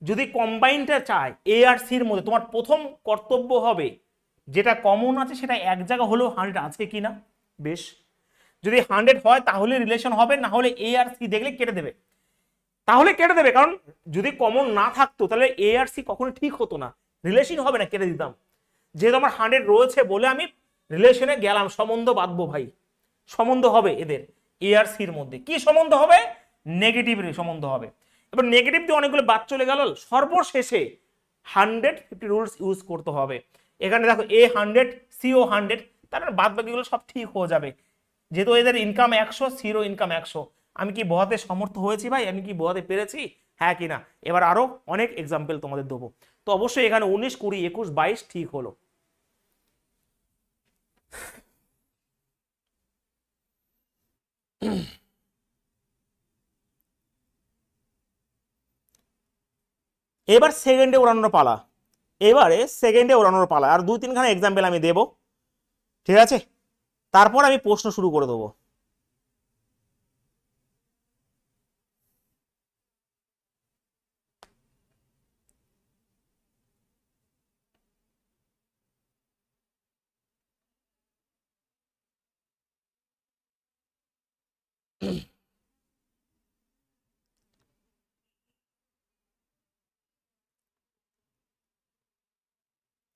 যদি কম্বাইনটা চাই এ আর সির মধ্যে, তোমার প্রথম কর্তব্য হবে যেটা কমন আছে সেটা এক জায়গা হলেও 100 আজকে কিনা, বেশ, যদি 100 হয় তাহলে রিলেশন হবে, না হলে এ আর সি দেখলে কেটে দেবে, তাহলে কেটে দেবে, কারণ যদি কমন না থাকতো তাহলে এ আর সি কখনো ঠিক হতো না, রিলেশন হবে না, কেটে দিতাম। যেহেতু আমার 100 রয়েছে বলে আমি রিলেশনে গেলাম, সম্বন্ধ বাঁধবো ভাই, সম্বন্ধ হবে এদের এ আর সির মধ্যে, কি সম্বন্ধ হবে? নেগেটিভ সম্বন্ধ হবে। এবার নেগেটিভ দিয়ে অনেকগুলো বাদ চলে গেল, সর্বশেষে 150 রুলস ইউজ করতে হবে। এখানে দেখো এ 100, সিও 100, তার মানে বাদ বাকিগুলো সব ঠিক হয়ে যাবে, যেহেতু এদের ইনকাম 100, সিরো ইনকাম 100। আমি কি বোঝাতে সমর্থ হয়েছি ভাই? আমি কি বোঝাতে পেরেছি? হ্যাঁ কি না? এবার আরো অনেক এক্সাম্পল তোমাদের দেবো। তো অবশ্যই এখানে 19, 20, 21, 22 ঠিক হলো। এবার সেকেন্ডে ওড়ানোর পালা, এবারে সেকেন্ডে ওড়ানোর পালা, আর 2-3খানা এক্সাম্পল আমি দেবো, ঠিক আছে? তারপর আমি প্রশ্ন শুরু করে দেবো।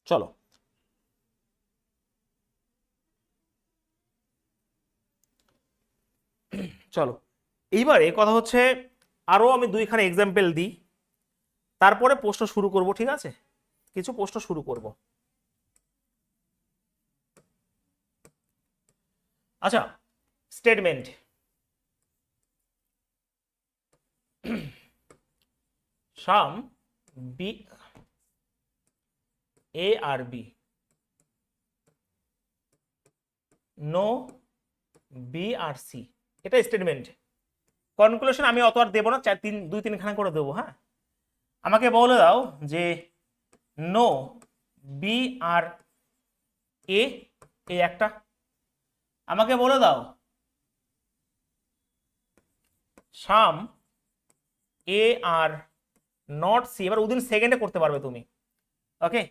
চলো চলো এইবারে কথা হচ্ছে আরো আমি দুইখানে এক্সাম্পল দিই, তারপরে প্রশ্ন শুরু করব, ঠিক আছে? কিছু প্রশ্ন শুরু করব। আচ্ছা, statement some B A are B no B are C, এটা স্টেটমেন্ট। কনক্লুশন আমি অত আর দেবো না, দুই তিনখানা করে দেবো। হ্যাঁ, আমাকে বলে দাও যে নো বি আর এ, এই একটা। আমাকে বলে দাও some A are not C, এবার উইদিন সেকেন্ডে করতে পারবে তুমি। Okay,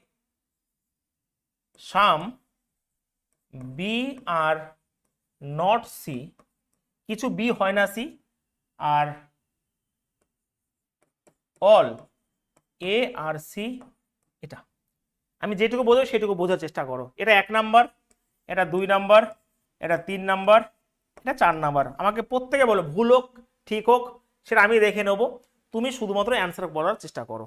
some B are not C, কিছু বি হয় না সি, আর অল এ আর সি। এটা আমি যেটুকু বোঝাই সেটুকু বোঝার চেষ্টা করো। এটা 1 নাম্বার, এটা 2 নাম্বার, এটা 3 নাম্বার, এটা 4 নাম্বার। আমাকে প্রত্যেকে বলো, ভুল হোক ঠিক হোক সেটা আমি দেখে নেবো, তুমি শুধুমাত্র অ্যান্সার বলার চেষ্টা করো।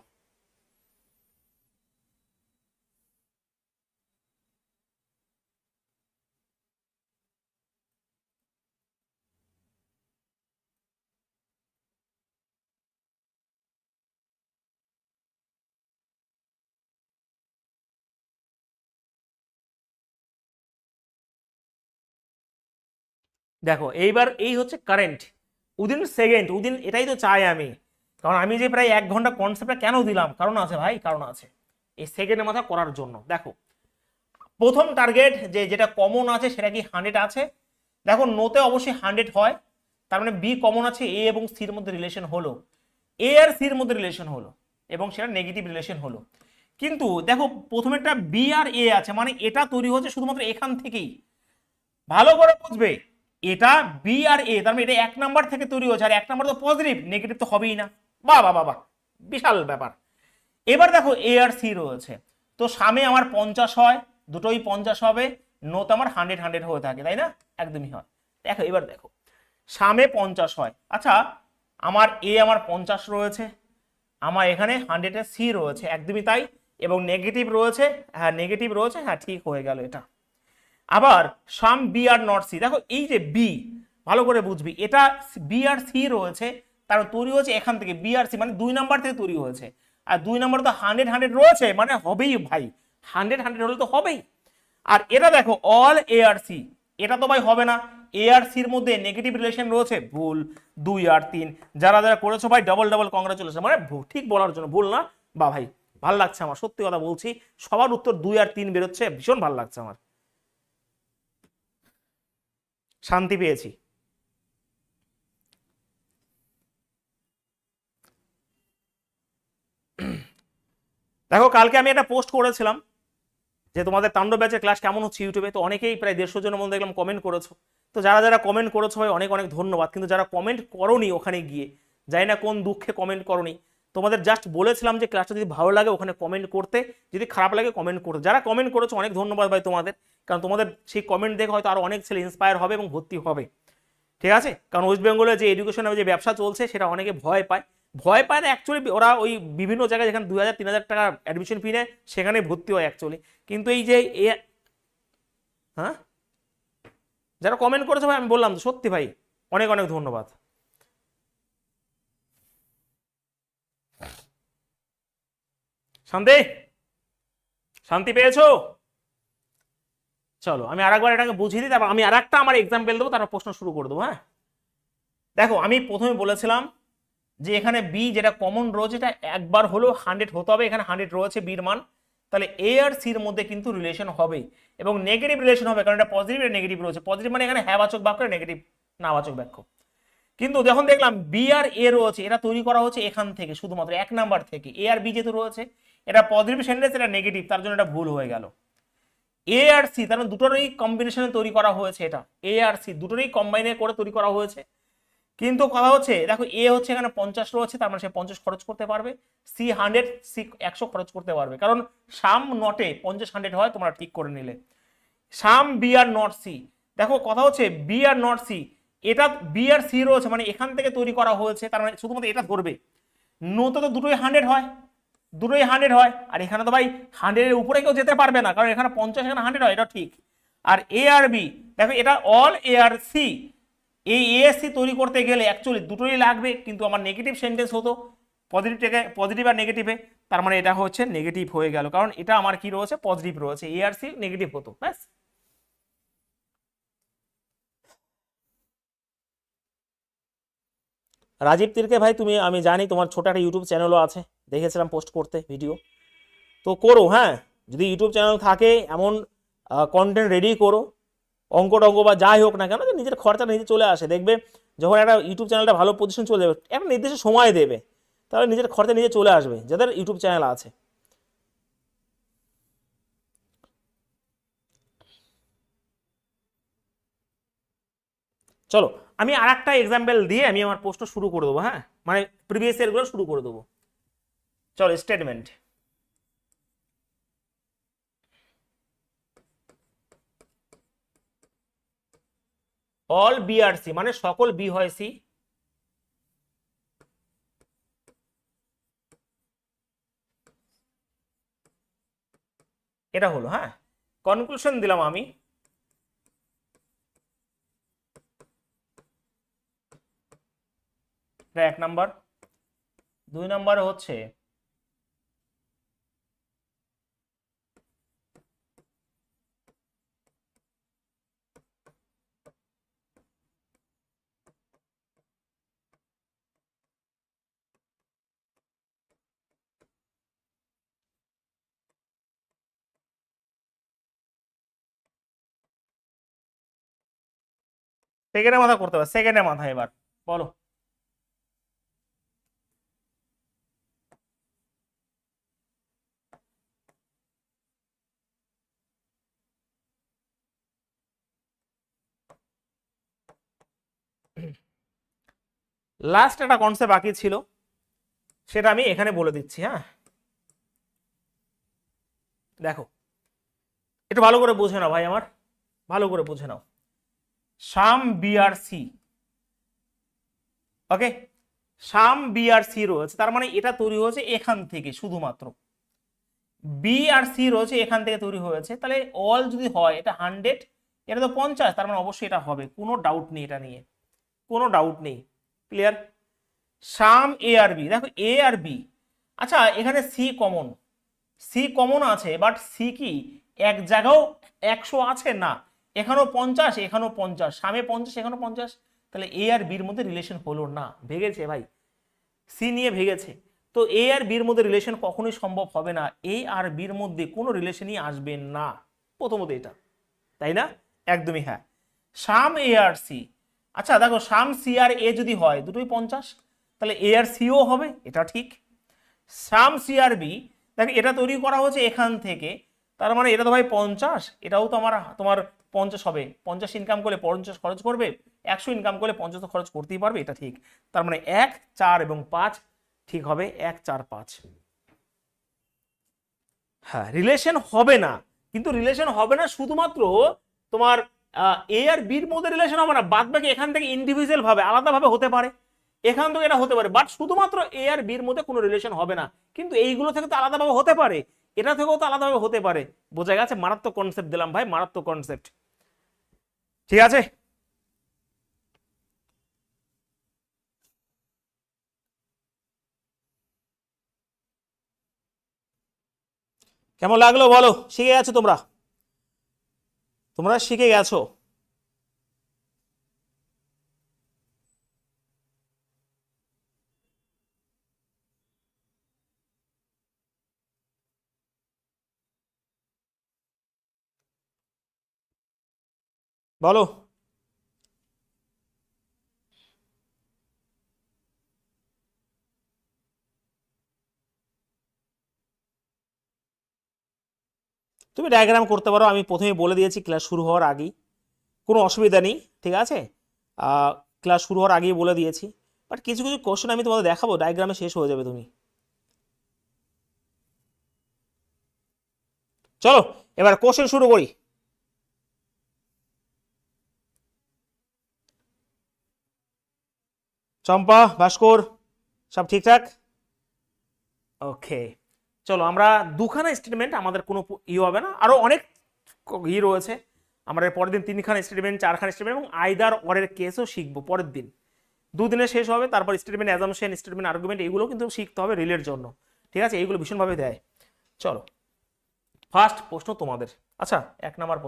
দেখো এইবার এই হচ্ছে কারেন্ট উইদিন সেকেন্ড, উইদিন, এটাই তো চাই আমি। কারণ আমি যে প্রায় 1 ঘন্টা কনসেপ্টটা কেন দিলাম, কারণ আছে ভাই, কারণ আছে এই সেকেন্ডের মাথা করার জন্য। দেখো প্রথম টার্গেট যেটা কমন আছে সেটা কি 100 আছে? দেখো নোতে অবশ্যই 100 হয়, তার মানে বি কমন আছে, এ এবং সির মধ্যে রিলেশন হলো, এ আর সির মধ্যে রিলেশন হলো, এবং সেটা নেগেটিভ রিলেশন হলো। কিন্তু দেখো প্রথমে একটা বি আর এ আছে, মানে এটা তৈরি হচ্ছে শুধুমাত্র এখান থেকেই। ভালো করে বুঝবে, এটা বি আর এ, তার মানে এটা 1 নাম্বার থেকে তৈরি হচ্ছে, আর 1 নাম্বার তো পজিটিভ, নেগেটিভ তো হবেই না। বাহ বাহ বাহ, বিশাল ব্যাপার। এবার দেখো এ আর সি রয়েছে, তো সামে আমার 50 হয়, দুটোই 50 হবে, নোতে আমার 100 হয়ে থাকে, তাই না? একদমই হয়। দেখো এবার দেখো সামে 50 হয়, আচ্ছা আমার এ আমার 50 রয়েছে, আমার এখানে 100 সি রয়েছে, একদমই তাই, এবং নেগেটিভ রয়েছে, হ্যাঁ নেগেটিভ রয়েছে, হ্যাঁ ঠিক হয়ে গেল এটা। আবার some B are not C, দেখো এই যে বি, ভালো করে বুঝবি, এটা বি আর সি রয়েছে, তার তৈরি হয়েছে এখান থেকে, বি আর সি মানে 2 নাম্বার থেকে তৈরি হয়েছে, আর 2 নাম্বার তো 100 রয়েছে, মানে হবেই ভাই, 100 হলে তো হবেই। আর এটা দেখো অল এ আর সি, এটা তো ভাই হবে না, এ আর সির মধ্যে নেগেটিভ রিলেশন রয়েছে, ভুল। 2 আর 3, যারা যারা করেছো ভাই ডবল ডবল কংগ্রাচুলেশন, মানে ঠিক বলার জন্য, ভুল না বা ভাই, ভাল লাগছে আমার, সত্যি কথা বলছি, সবার উত্তর 2 আর 3 বেরোচ্ছে, ভীষণ ভালো লাগছে আমার, শান্তি পেয়েছি। দেখো কালকে আমি একটা পোস্ট করেছিলাম যে তোমাদের তাণ্ডব ব্যাচের ক্লাস কেমন হচ্ছে ইউটিউবে, তো অনেকেই প্রায় 150 জনের মধ্যে দেখলাম কমেন্ট করেছো। তো যারা যারা কমেন্ট করেছো ভাই অনেক অনেক ধন্যবাদ, কিন্তু যারা কমেন্ট করোনি ওখানে গিয়ে, জানি না কোন দুঃখে কমেন্ট করোনি, তোমাদের জাস্ট বলেছিলাম যে ক্লাসটা যদি ভালো লাগে ওখানে কমেন্ট করতে, যদি খারাপ লাগে কমেন্ট করতে। যারা কমেন্ট করেছো অনেক ধন্যবাদ ভাই তোমাদের, কারণ তোমাদের সেই কমেন্ট দেখে হয়তো আরো অনেক ছেলে ইন্সপায়ার হবে এবং ভর্তি হবে, ঠিক আছে? কারণ ওয়েস্ট বেঙ্গলে যে এডুকেশনের যে ব্যবসা চলছে সেটা অনেকে ভয় পায়, ভয় পায় না অ্যাকচুয়ালি, ওরা ওই বিভিন্ন জায়গায় যেখানে 2000-3000 টাকা অ্যাডমিশন ফি নেয় সেখানে ভর্তি হয় অ্যাকচুয়ালি। কিন্তু এই যে হ্যাঁ, যারা কমেন্ট করেছে ভাই আমি বললাম তো, সত্যি ভাই অনেক অনেক ধন্যবাদ। শান্তি, শান্তি পেয়েছো? চলো আমি আরেকবার এটাকে বুঝিয়ে দিই, তারপর আমি আরেকটা আমার এক্সাম্পল দেবো, তারপর প্রশ্ন শুরু করে দেবো। হ্যাঁ দেখো আমি প্রথমে বলেছিলাম যে এখানে বি যেটা কমন রয়েছে এটা একবার হলেও 100 হতে হবে, এখানে 100 রয়েছে বির মান, তাহলে এ আর সির মধ্যে কিন্তু রিলেশন হবে, এবং নেগেটিভ রিলেশন হবে, কারণ এটা পজিটিভ আর নেগেটিভ রয়েছে। পজিটিভ মানে এখানে হ্যাঁ বাচক বাক্য, নেগেটিভ না বাচক বাক্য। কিন্তু যখন দেখলাম বি আর এ রয়েছে, এটা তৈরি করা হচ্ছে এখান থেকে, শুধুমাত্র 1 নাম্বার থেকে, এ আর বি যেহেতু রয়েছে, এটা পজিটিভ সেন্টেন্স, এটা নেগেটিভ, তার জন্য এটা ভুল হয়ে গেল। এ আর সি তার মানে দুটোরই কম্বিনেশনে তৈরি করা হয়েছে, এটা এ আর সি দুটোরই কম্বাইনে করে তৈরি করা হয়েছে। কিন্তু কথা হচ্ছে দেখো এ হচ্ছে এখানে 50 রয়েছে, তার মানে সে 50 খরচ করতে পারবে, সি 100, সি 100 খরচ করতে পারবে, কারণ সাম নটে 50-100 হয়, তোমরা ঠিক করে নিলে। Some B are not C, দেখো কথা হচ্ছে বি আর নট সি, এটা বি আর সি রয়েছে, মানে এখান থেকে তৈরি করা হয়েছে, তার মানে শুধুমাত্র এটা ধরবে। নোতে তো দুটোই 100 হয়, দুটোই 100 হয়, আর এখানে তো ভাই 100 এর উপরে কেউ যেতে পারবে না, কারণ এখানে 50 এখানে 100 হয়, এটা ঠিক। আর এ আর বি দেখো, এটা অল এ আর সি, এই এ আর সি তৈরি করতে গেলে অ্যাকচুয়ালি দুটোই লাগবে, কিন্তু আমার নেগেটিভ সেন্টেন্স হতো, পজিটিভ থেকে পজিটিভ আর নেগেটিভে, তার মানে এটা হচ্ছে নেগেটিভ হয়ে গেল, কারণ এটা আমার কি রয়েছে, পজিটিভ রয়েছে, এ আর সি নেগেটিভ হতো, ব্যাস। রাজীব তির্কে ভাই, তুমি, আমি জানি তোমার ছোট একটা ইউটিউব চ্যানেলও আছে, দেখেছিলাম পোস্ট করতে ভিডিও, তো করো, হ্যাঁ, যদি ইউটিউব চ্যানেল থাকে এমন কন্টেন্ট রেডি করো, অঙ্ক টঙ্ক বা যাই হোক না কেন, যে নিজের খরচা নিজে চলে আসে, দেখবে যখন একটা ইউটিউব চ্যানেলটা ভালো পজিশন চলে যাবে, একটা নির্দিষ্ট সময় দেবে, তাহলে নিজের খরচা নিজে চলে আসবে, যাদের ইউটিউব চ্যানেল আছে। চলো, আমি আর একটা এক্সাম্পল দিয়ে আমি আমার পোস্টটা শুরু করে দেবো, হ্যাঁ, মানে প্রিভিয়াস ইয়ারগুলো শুরু করে দেবো। চলো, statement, all B are C, মানে সকল বি হয় সি, এটা হলো, হ্যাঁ, কনক্লুশন দিলাম আমি। এটা 1 নাম্বার। 2 নাম্বার হচ্ছে সেকেন্ডের মাথা করতে হবে, সেকেন্ডের মাথা এবার বলো। লাস্ট একটা কনসেপ্ট বাকি ছিল, সেটা আমি এখানে বলে দিচ্ছি, হ্যাঁ, দেখো, একটু ভালো করে বুঝে নাও ভাই আমার, ভালো করে বুঝে নাও। Some B are C, okay, some B are C রয়েছে, তার মানে এটা তৈরি হয়েছে এখান থেকে, শুধুমাত্র বি আর সি রয়েছে এখান থেকে তৈরি হয়েছে, তাহলে অল যদি হয় এটা 100, এটা তো 50, তার মানে অবশ্যই এটা হবে, কোনো ডাউট নেই, এটা নিয়ে কোনো ডাউট নেই, clear. Some A are B, দেখো এ আর বি, আচ্ছা এখানে সি কমন, সি কমন আছে, বাট সি কি এক জায়গাও 100 আছে না, এখানেও 50, এখানেও 50, সামে 50, এখানেও 50, তাহলে এ আর বির মধ্যে রিলেশন হলো না, ভেগেছে ভাই, সি নিয়ে ভেগেছে। তো এ আর বির মধ্যে রিলেশন কখনোই সম্ভব হবে না, এ আর বির মধ্যে কোনো রিলেশনই আসবে না, প্রথমত এটা, তাই না? একদমই হ্যাঁ। সাম এ আর সি, আচ্ছা দেখো, সাম সি আর এ যদি হয় দুটোই 50, তাহলে এ আর সিও হবে, এটা ঠিক। সাম সি আর বি, দেখো এটা তৈরি করা হচ্ছে এখান থেকে, তার মানে এটা তো ভাই 50, এটাও তো আমার তোমার 50 হবে, 50 ইনকাম করলে 50 খরচ করবে, 100 ইনকাম করলে 50 তো খরচ করতেই পারবে, এটা ঠিক। তার মানে 1, 4 এবং 5 ঠিক হবে, 1, 4, 5। হ্যাঁ, রিলেশন হবে না, কিন্তু রিলেশন হবে না শুধুমাত্র তোমার এ আর বির মধ্যে রিলেশন হবে না, বাদ বাকি এখান থেকে ইন্ডিভিজুয়াল ভাবে আলাদাভাবে হতে পারে, এখান থেকে এটা হতে পারে, বাট শুধুমাত্র এ আর বির মধ্যে কোনো রিলেশন হবে না, কিন্তু এইগুলো থেকে তো আলাদাভাবে হতে পারে, এটা থেকেও তো আলাদাভাবে হতে পারে, বোঝা গেছে? মারাত্মক কনসেপ্ট দিলাম ভাই, মারাত্মক কনসেপ্ট, ঠিক আছে। কেমন লাগলো বলো, শিখে গেছো তোমরা? তোমরা শিখে গেছো? বলো। তুমি ডায়াগ্রাম করতে পারো, আমি প্রথমে বলে দিয়েছি ক্লাস শুরু হওয়ার আগেই, কোনো অসুবিধা নেই, ঠিক আছে, ক্লাস শুরু হওয়ার আগেই বলে দিয়েছি, বাট কিছু কিছু কোশ্চেন আমি তোমাদের দেখাবো, ডায়াগ্রামে শেষ হয়ে যাবে তুমি। চলো এবার কোশ্চেন শুরু করি। চম্পা, ভাস্কর, সব ঠিকঠাক? ওকে, চলো আমরা দুখানা স্টেটমেন্ট, আমাদের কোনো হবে না, আরো অনেক রয়েছে। আমরা পরের দিন 3খানা স্টেটমেন্ট, 4খানা স্টেটমেন্ট এবং আইদার অরের কেসও শিখবো পরের দিন। দুদিনে শেষ হবে। তারপর স্টেটমেন্ট অ্যাজাম্পশন, স্টেটমেন্ট আর্গুমেন্ট, এগুলো কিন্তু শিখতে হবে রিলের জন্য, ঠিক আছে? এইগুলো ভীষণভাবে দেয়। চলো ফার্স্ট প্রশ্ন তোমাদের। আচ্ছা, 1 নম্বর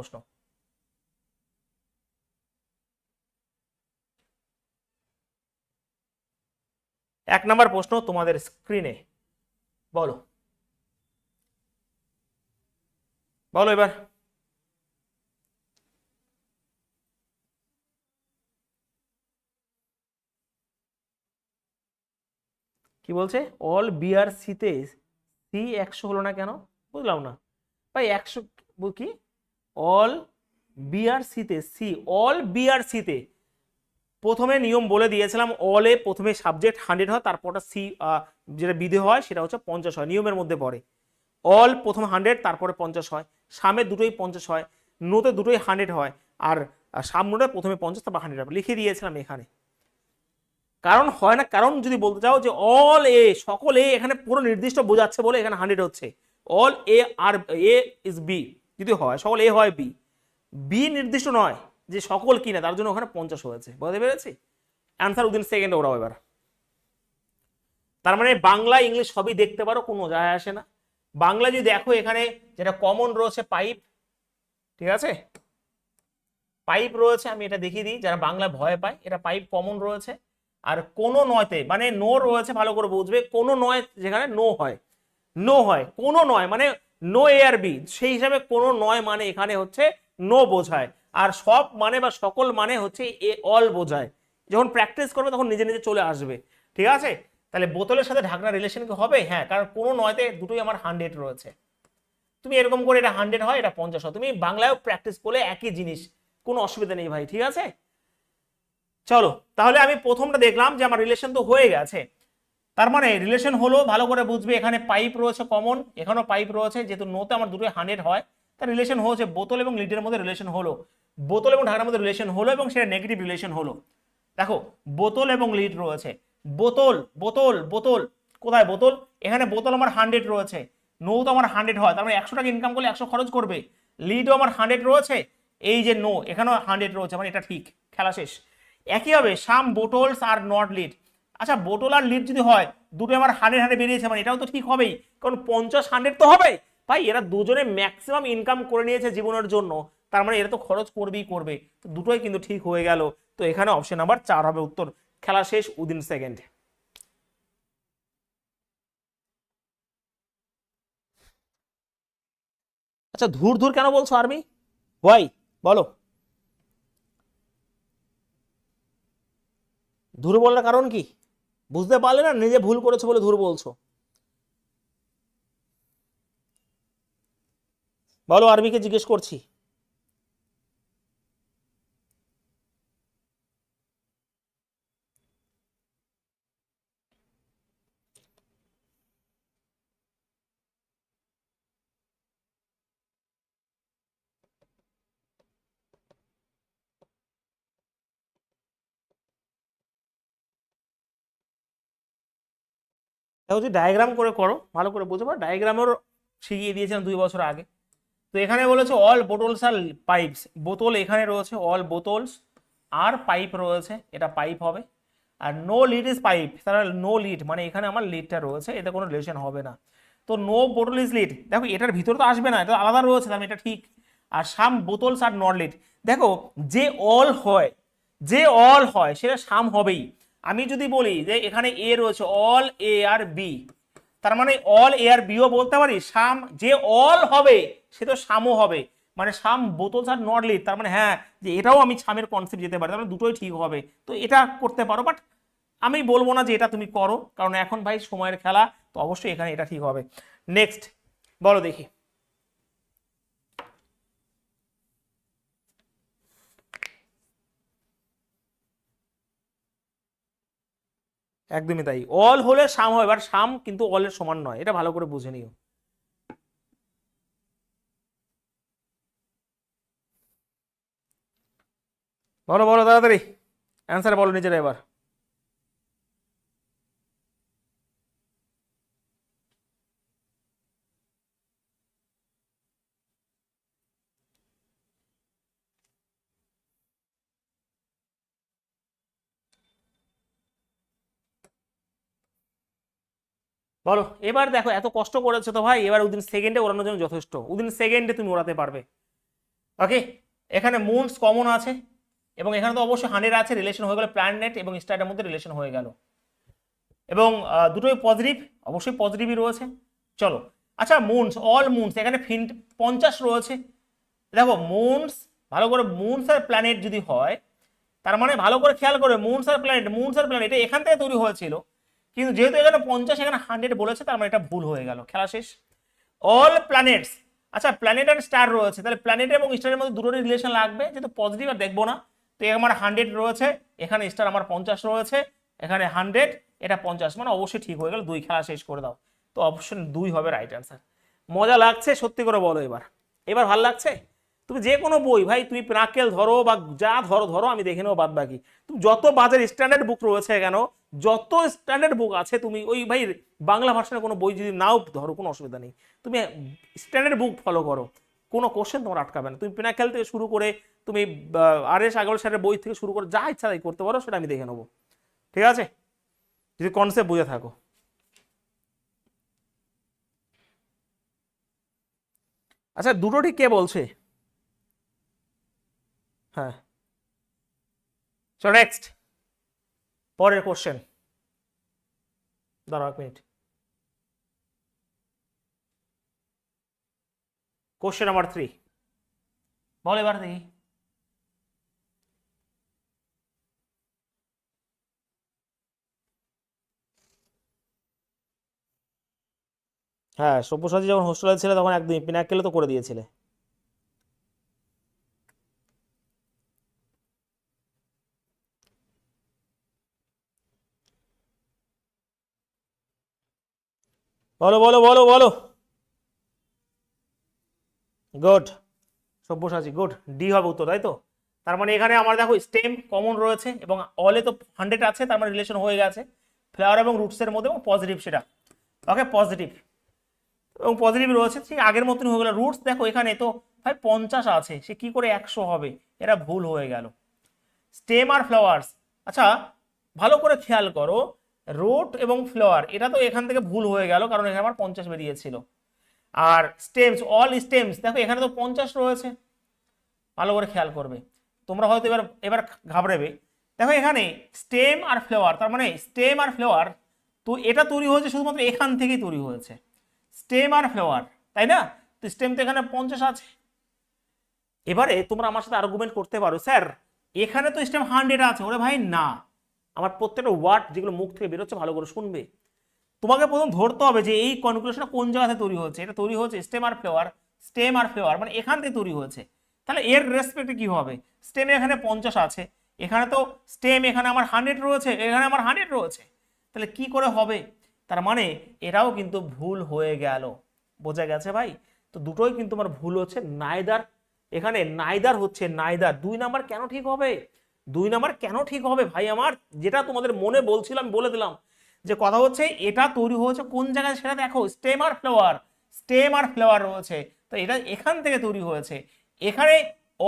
প্রশ্ন, তোমাদের স্ক্রিনে। বলো বলো এবার। কি বলছে? অল বিআর সিতে সি 100 হলো না কেন? বুঝলাম না ভাই। 100 কি? অল বিআর সিতে সি, অল বিআর সিতে প্রথমে নিয়ম বলে দিয়েছিলাম, অলে প্রথমে সাবজেক্ট 100 হয়, তারপরটা সি যেটা বিধে হয় সেটা হচ্ছে 50 হয়, নিয়মের মধ্যে পড়ে। অল প্রথম 100, তারপরে 50 হয়। সামে দুটোই 50 হয়, নোতে দুটোই 100 হয়, আর সামনোটা প্রথমে 50 তারপর 100 হবে, লিখে দিয়েছিলাম এখানে। কারণ হয় না, কারণ যদি বলতে চাও যে অল এ, সকল এ, এখানে পুরো নির্দিষ্ট বোঝাচ্ছে বলে এখানে 100 হচ্ছে। All A are A is B যদি হয়, সকল এ হয় বি, বি নির্দিষ্ট নয় যে সকল কি না, তার জন্য ওখানে 50 হয়েছে। বুঝতে পেরেছি? অ্যান্সার উইদিন সেকেন্ড ওরাও এবার। তার মানে বাংলা ইংলিশ সবই দেখতে পারো, কোনো যায় আসে না। বাংলা যদি দেখো এখানে যেটা কমন রয়েছে পাইপ, ঠিক আছে? পাইপ রয়েছে, আমি এটা দেখিয়ে দিই যারা বাংলা ভয় পায়, এটা পাইপ কমন রয়েছে। আর কোনো নয়তে মানে নো রয়েছে, ভালো করে বুঝবে, কোনো নয় যেখানে নো হয়, নো হয়, কোনো নয় মানে নো এ আর বি, সেই হিসাবে কোনো নয় মানে এখানে হচ্ছে নো বোঝায়। আর সব মানে বা সকল মানে হচ্ছে এ অল বোঝায়। যখন প্র্যাকটিস করবে তখন নিজে নিজে চলে আসবে, ঠিক আছে? তাহলে বোতলের সাথে ঢাকনা রিলেশন কি হবে? হ্যাঁ, কারণ কোনো নয়তে দুটোই আমার 100 রয়েছে। তুমি এরকম করে এটা 100 হয়, এটা 50 হয়, তুমি বাংলায়ও প্র্যাকটিস করলে একই জিনিস, কোনো অসুবিধা নেই ভাই, ঠিক আছে? চলো তাহলে আমি প্রথমটা দেখলাম যে আমার রিলেশন তো হয়ে গেছে। তার মানে রিলেশন হলো, ভালো করে বুঝবে, এখানে পাইপ রয়েছে কমন, এখানেও পাইপ রয়েছে, যেহেতু নোতে আমার দুটোই 100 হয়, তার রিলেশন হচ্ছে বোতল এবং লিডের মধ্যে রিলেশন হলো, বোতল এবং ঢাকনার মধ্যে রিলেশন হলো, এবং সেটা নেগেটিভ রিলেশন হলো। দেখো বোতল এবং লিড রয়েছে, বোতল বোতল বোতল, কোথায় বোতল? এখানে বোতল আমার 100 রয়েছে, নো তো আমার 100 হয়, তার মানে 100 টাকা ইনকাম করলে 100 খরচ করবে। লিডও আমার 100 রয়েছে, এই যে নো এখানেও 100 রয়েছে, মানে এটা ঠিক, খেলা শেষ। একইভাবে সাম বোটলস আর নট লিড। আচ্ছা, বোতল আর লিড যদি হয়, দুটো আমার 100 বেরিয়েছে, মানে এটাও তো ঠিক হবেই, কারণ 50 100 তো হবে। ভাই এরা দুজনে ম্যাক্সিমাম ইনকাম করে নিয়েছে জীবনের জন্য, তার মানে এরা তো খরচ করবেই করবে, তো দুটোই কিন্তু ঠিক হয়ে গেল। তো এখানে অপশন নাম্বার 4 হবে উত্তর। খেলা শেষ উইদিন সেকেন্ড। আচ্ছা, ধুর ধুর কেন বলছো আর্মি? ওয়াই, বলো। ধুর বলার কারণ কি? বুঝতে পারলে না নিজে ভুল করেছো বলে ধুর বলছো? বলো, আর্মিকে জিজ্ঞেস করছি। দেখো, যদি ডায়াগ্রাম করে করো ভালো করে বুঝতে পারো, ডায়াগ্রামের শিখিয়ে দিয়েছিলাম 2 বছর আগে। তো এখানে বলেছে অল বোটলস আর পাইপস, বোতল এখানে রয়েছে, অল বোতলস আর পাইপ রয়েছে, এটা পাইপ হবে। আর নো লিড ইজ পাইপ, তাহলে নো লিড মানে এখানে আমার লিডটা রয়েছে, এতে কোনো রিলেশন হবে না। তো নো বোটল ইজ লিড, দেখো এটার ভিতরে তো আসবে না, এটা আলাদা রয়েছে, তাহলে এটা ঠিক। আর সাম বোতলস আর নট লিড, দেখো যে অল হয়, যে অল হয় সেটা সাম হবেই। আমি যদি বলি যে এখানে এ রয়েছে, অল এ আর বি, তার মানে অল এ আর বিও বলতে পারি, সাম যে অল হবে সে তো সামও হবে, মানে সাম বোতলস আর নট লিড, তার মানে হ্যাঁ যে এটাও আমি সামের কনসেপ্ট যেতে পারি, তার মানে দুটোই ঠিক হবে। তো এটা করতে পারো, বাট আমি বলবো না যে এটা তুমি করো, কারণ এখন ভাই সময়ের খেলা, তো অবশ্যই এখানে এটা ঠিক হবে। নেক্সট বলো দেখি। একদমই তাই, অল হলে সাম হয়, এবার সাম কিন্তু অলের সমান নয়, এটা ভালো করে বুঝে নিও। বলো বলো তাড়াতাড়ি, অ্যান্সার বলো নিজেরা এবার। বলো এবার দেখো, এত কষ্ট করেছো তো ভাই, এবার উইদিন সেকেন্ডে ওড়ানোর জন্য যথেষ্ট, উইদিন সেকেন্ডে তুমি ওড়াতে পারবে। ওকে, এখানে মুনস কমন আছে এবং এখানে তো অবশ্যই 100 আছে, রিলেশন হয়ে গেল প্ল্যানেট এবং স্টারের মধ্যে রিলেশন হয়ে গেল, এবং দুটোই পজিটিভ, অবশ্যই পজিটিভই রয়েছে। চলো, আচ্ছা মুনস, অল মুনস এখানে 50 রয়েছে। দেখো মুনস, ভালো করে মুনস আর প্ল্যানেট যদি হয়, তার মানে ভালো করে খেয়াল করে, মুনস আর প্ল্যানেট, মুনস আর প্ল্যানেট এখান থেকে তৈরি হয়েছিল, কিন্তু যেহেতু এখানে 50 এখানে 100 বলেছে, তার মানে এটা ভুল হয়ে গেল, খেলা শেষ। অল প্ল্যানেটস, আচ্ছা প্ল্যানেট আর স্টার রয়েছে, তাহলে প্ল্যানেট এবং স্টারের মধ্যে দুটোরই রিলেশন লাগবে, যেহেতু পজিটিভ আর দেখবো না, তো আমার 100 রয়েছে, এখানে স্টার আমার 50 রয়েছে, এখানে 100, এটা 50, মানে অবশ্যই ঠিক হয়ে গেল, 2, খেলা শেষ করে দাও। তো অপশন 2 হবে রাইট অ্যান্সার। মজা লাগছে সত্যি করে বলো, এবার এবার ভাল লাগছে? তুমি যে কোনো বই ভাই, তুমি প্রাকেল ধরো বা যা ধরো ধরো, আমি দেখে নেবো বাদ বাকি। তুমি যত বাজার স্ট্যান্ডার্ড বুক রয়েছে কেন, যত স্ট্যান্ডার্ড বুক আছে, তুমি ওই ভাই বাংলা ভার্সনের কোনো বই যদি নাও ধরো, কোনো অসুবিধা নেই, তুমি স্ট্যান্ডার্ড বুক ফলো করো, কোনো কোশ্চেন তোমার আটকাবে না। তুমি পিনাকেল থেকে শুরু করে, তুমি আর.এস. আগরওয়াল স্যারের বই থেকে শুরু করে যা ইচ্ছা তাই করতে পারো, সেটা আমি দেখে নেবো, ঠিক আছে, যদি কনসেপ্ট বুঝে থাকো। আচ্ছা দুটো ঠিক কে বলছে? হ্যাঁ, চলো নেক্সট, পরের কোশ্চেন, দাঁড়াও 1 মিনিট। কোশ্চেন নাম্বার 3, বল এবার দেখি। হ্যাঁ, সব্যসাচী যখন হোস্টেলে ছিল তখন একদমই পিনাকেলে তো করে দিয়েছিলে। বলো বলো বলো বলো। গুড, সব্যসাচী, গুড, ডি হবে উত্তর, তাই তো? তার মানে এখানে আমার দেখো স্টেম কমন রয়েছে এবং অলে তো 100 আছে, তার মানে রিলেশন হয়ে গেছে ফ্লাওয়ার এবং রুটসের মধ্যে, এবং পজিটিভ সেটা। ওকে, পজিটিভ এবং পজিটিভ রয়েছে, ঠিক আগের মতনই হয়ে গেল। রুটস দেখো এখানে তো ভাই 50 আছে, সে কি করে 100 হবে, এরা ভুল হয়ে গেল। স্টেম আর ফ্লাওয়ার্স, আচ্ছা ভালো করে খেয়াল করো, রুট এবং ফ্লাওয়ার এটা তো এখান থেকে ভুল হয়ে গেল, কারণ এখানে আমার 50 বেরিয়েছিল। আর স্টেমস, অল স্টেমস, দেখো এখানে তো 50 রয়েছে, ভালো করে খেয়াল করবে, তোমরা হয়তো এবার এবার ঘাবড়েবে। দেখো এখানে স্টেম আর ফ্লাওয়ার, তার মানে স্টেম আর ফ্লাওয়ার, তো এটা তৈরি হয়েছে শুধুমাত্র এখান থেকেই তৈরি হয়েছে, স্টেম আর ফ্লাওয়ার, তাই না? তো স্টেম তো এখানে 50 আছে। এবারে তোমরা আমার সাথে আর্গুমেন্ট করতে পারো, স্যার এখানে তো স্টেম 100 আছে। ওরে ভাই না, আমার প্রত্যেকটা ওয়ার্ড যেগুলো মুখ থেকে বেরোচ্ছে ভালো করে শুনবে। তোমাকে প্রথম ধরতে হবে যে এই কনক্লুশনটা কোন জায়গাতে তৈরি হচ্ছে, এটা তৈরি হচ্ছে স্টেম আর ফ্লাওয়ার, স্টেম আর ফ্লাওয়ার মানে এখান থেকে তৈরি হয়েছে। তাহলে এর রেসপেক্টে কি হবে, স্টেমে এখানে 50 আছে, এখানে তো স্টেম, এখানে আমার 100 রয়েছে, এখানে আমার 100 রয়েছে, তাহলে কি করে হবে? তার মানে এটাও কিন্তু ভুল হয়ে গেল, বোঝা গেছে ভাই? তো দুটোই কিন্তু আমার ভুল হচ্ছে, নাইদার, এখানে নাইদার হচ্ছে, নাইদার 2 নাম্বার কেন ঠিক হবে? 2 নাম্বার কেন ঠিক হবে ভাই আমার? যেটা তোমাদের মনে বলছিলাম বলে দিলাম, যে কথা হচ্ছে এটা তৈরি হয়েছে কোন জায়গায় সেটা দেখো, স্টেম আর ফ্লাওয়ার, স্টেম আর ফ্লাওয়ার রয়েছে, তো এটা এখান থেকে তৈরি হয়েছে। এখানে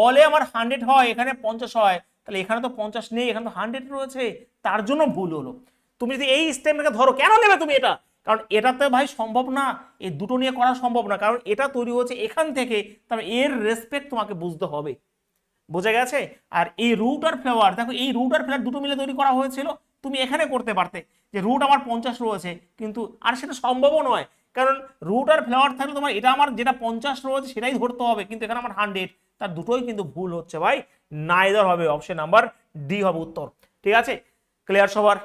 অলে আমার 100 হয়, এখানে 50 হয়, তাহলে এখানে তো 50 নেই, এখানে তো 100 রয়েছে, তার জন্য ভুল হলো। তুমি যদি এই স্টেমটাকে ধরো, কেন নেবে তুমি এটা? কারণ এটাতে ভাই সম্ভব না, এই দুটো নিয়ে করা সম্ভব না, কারণ এটা তৈরি হচ্ছে এখান থেকে, তাহলে এর রেসপেক্ট তোমাকে বুঝতে হবে, বোঝা গেছে? আর এই রুট আর ফ্লাওয়ার, দেখো এই রুট আর ফ্লাওয়ার দুটো মিলে তৈরি করা হয়েছিল, তুমি এখানে করতে পারতে যে রুট আমার 50 রয়েছে, কিন্তু আর সেটা সম্ভবও নয়, কারণ রুট আর ফ্লাওয়ার থাকলে তোমার এটা আমার যেটা 50 রয়েছে সেটাই ধরতে হবে, কিন্তু এখানে আমার 100, তার দুটোই কিন্তু ভুল হচ্ছে ভাই, নাইদার হবে, অপশন নাম্বার ডি হবে উত্তর, ঠিক আছে? ক্লিয়ার সবার?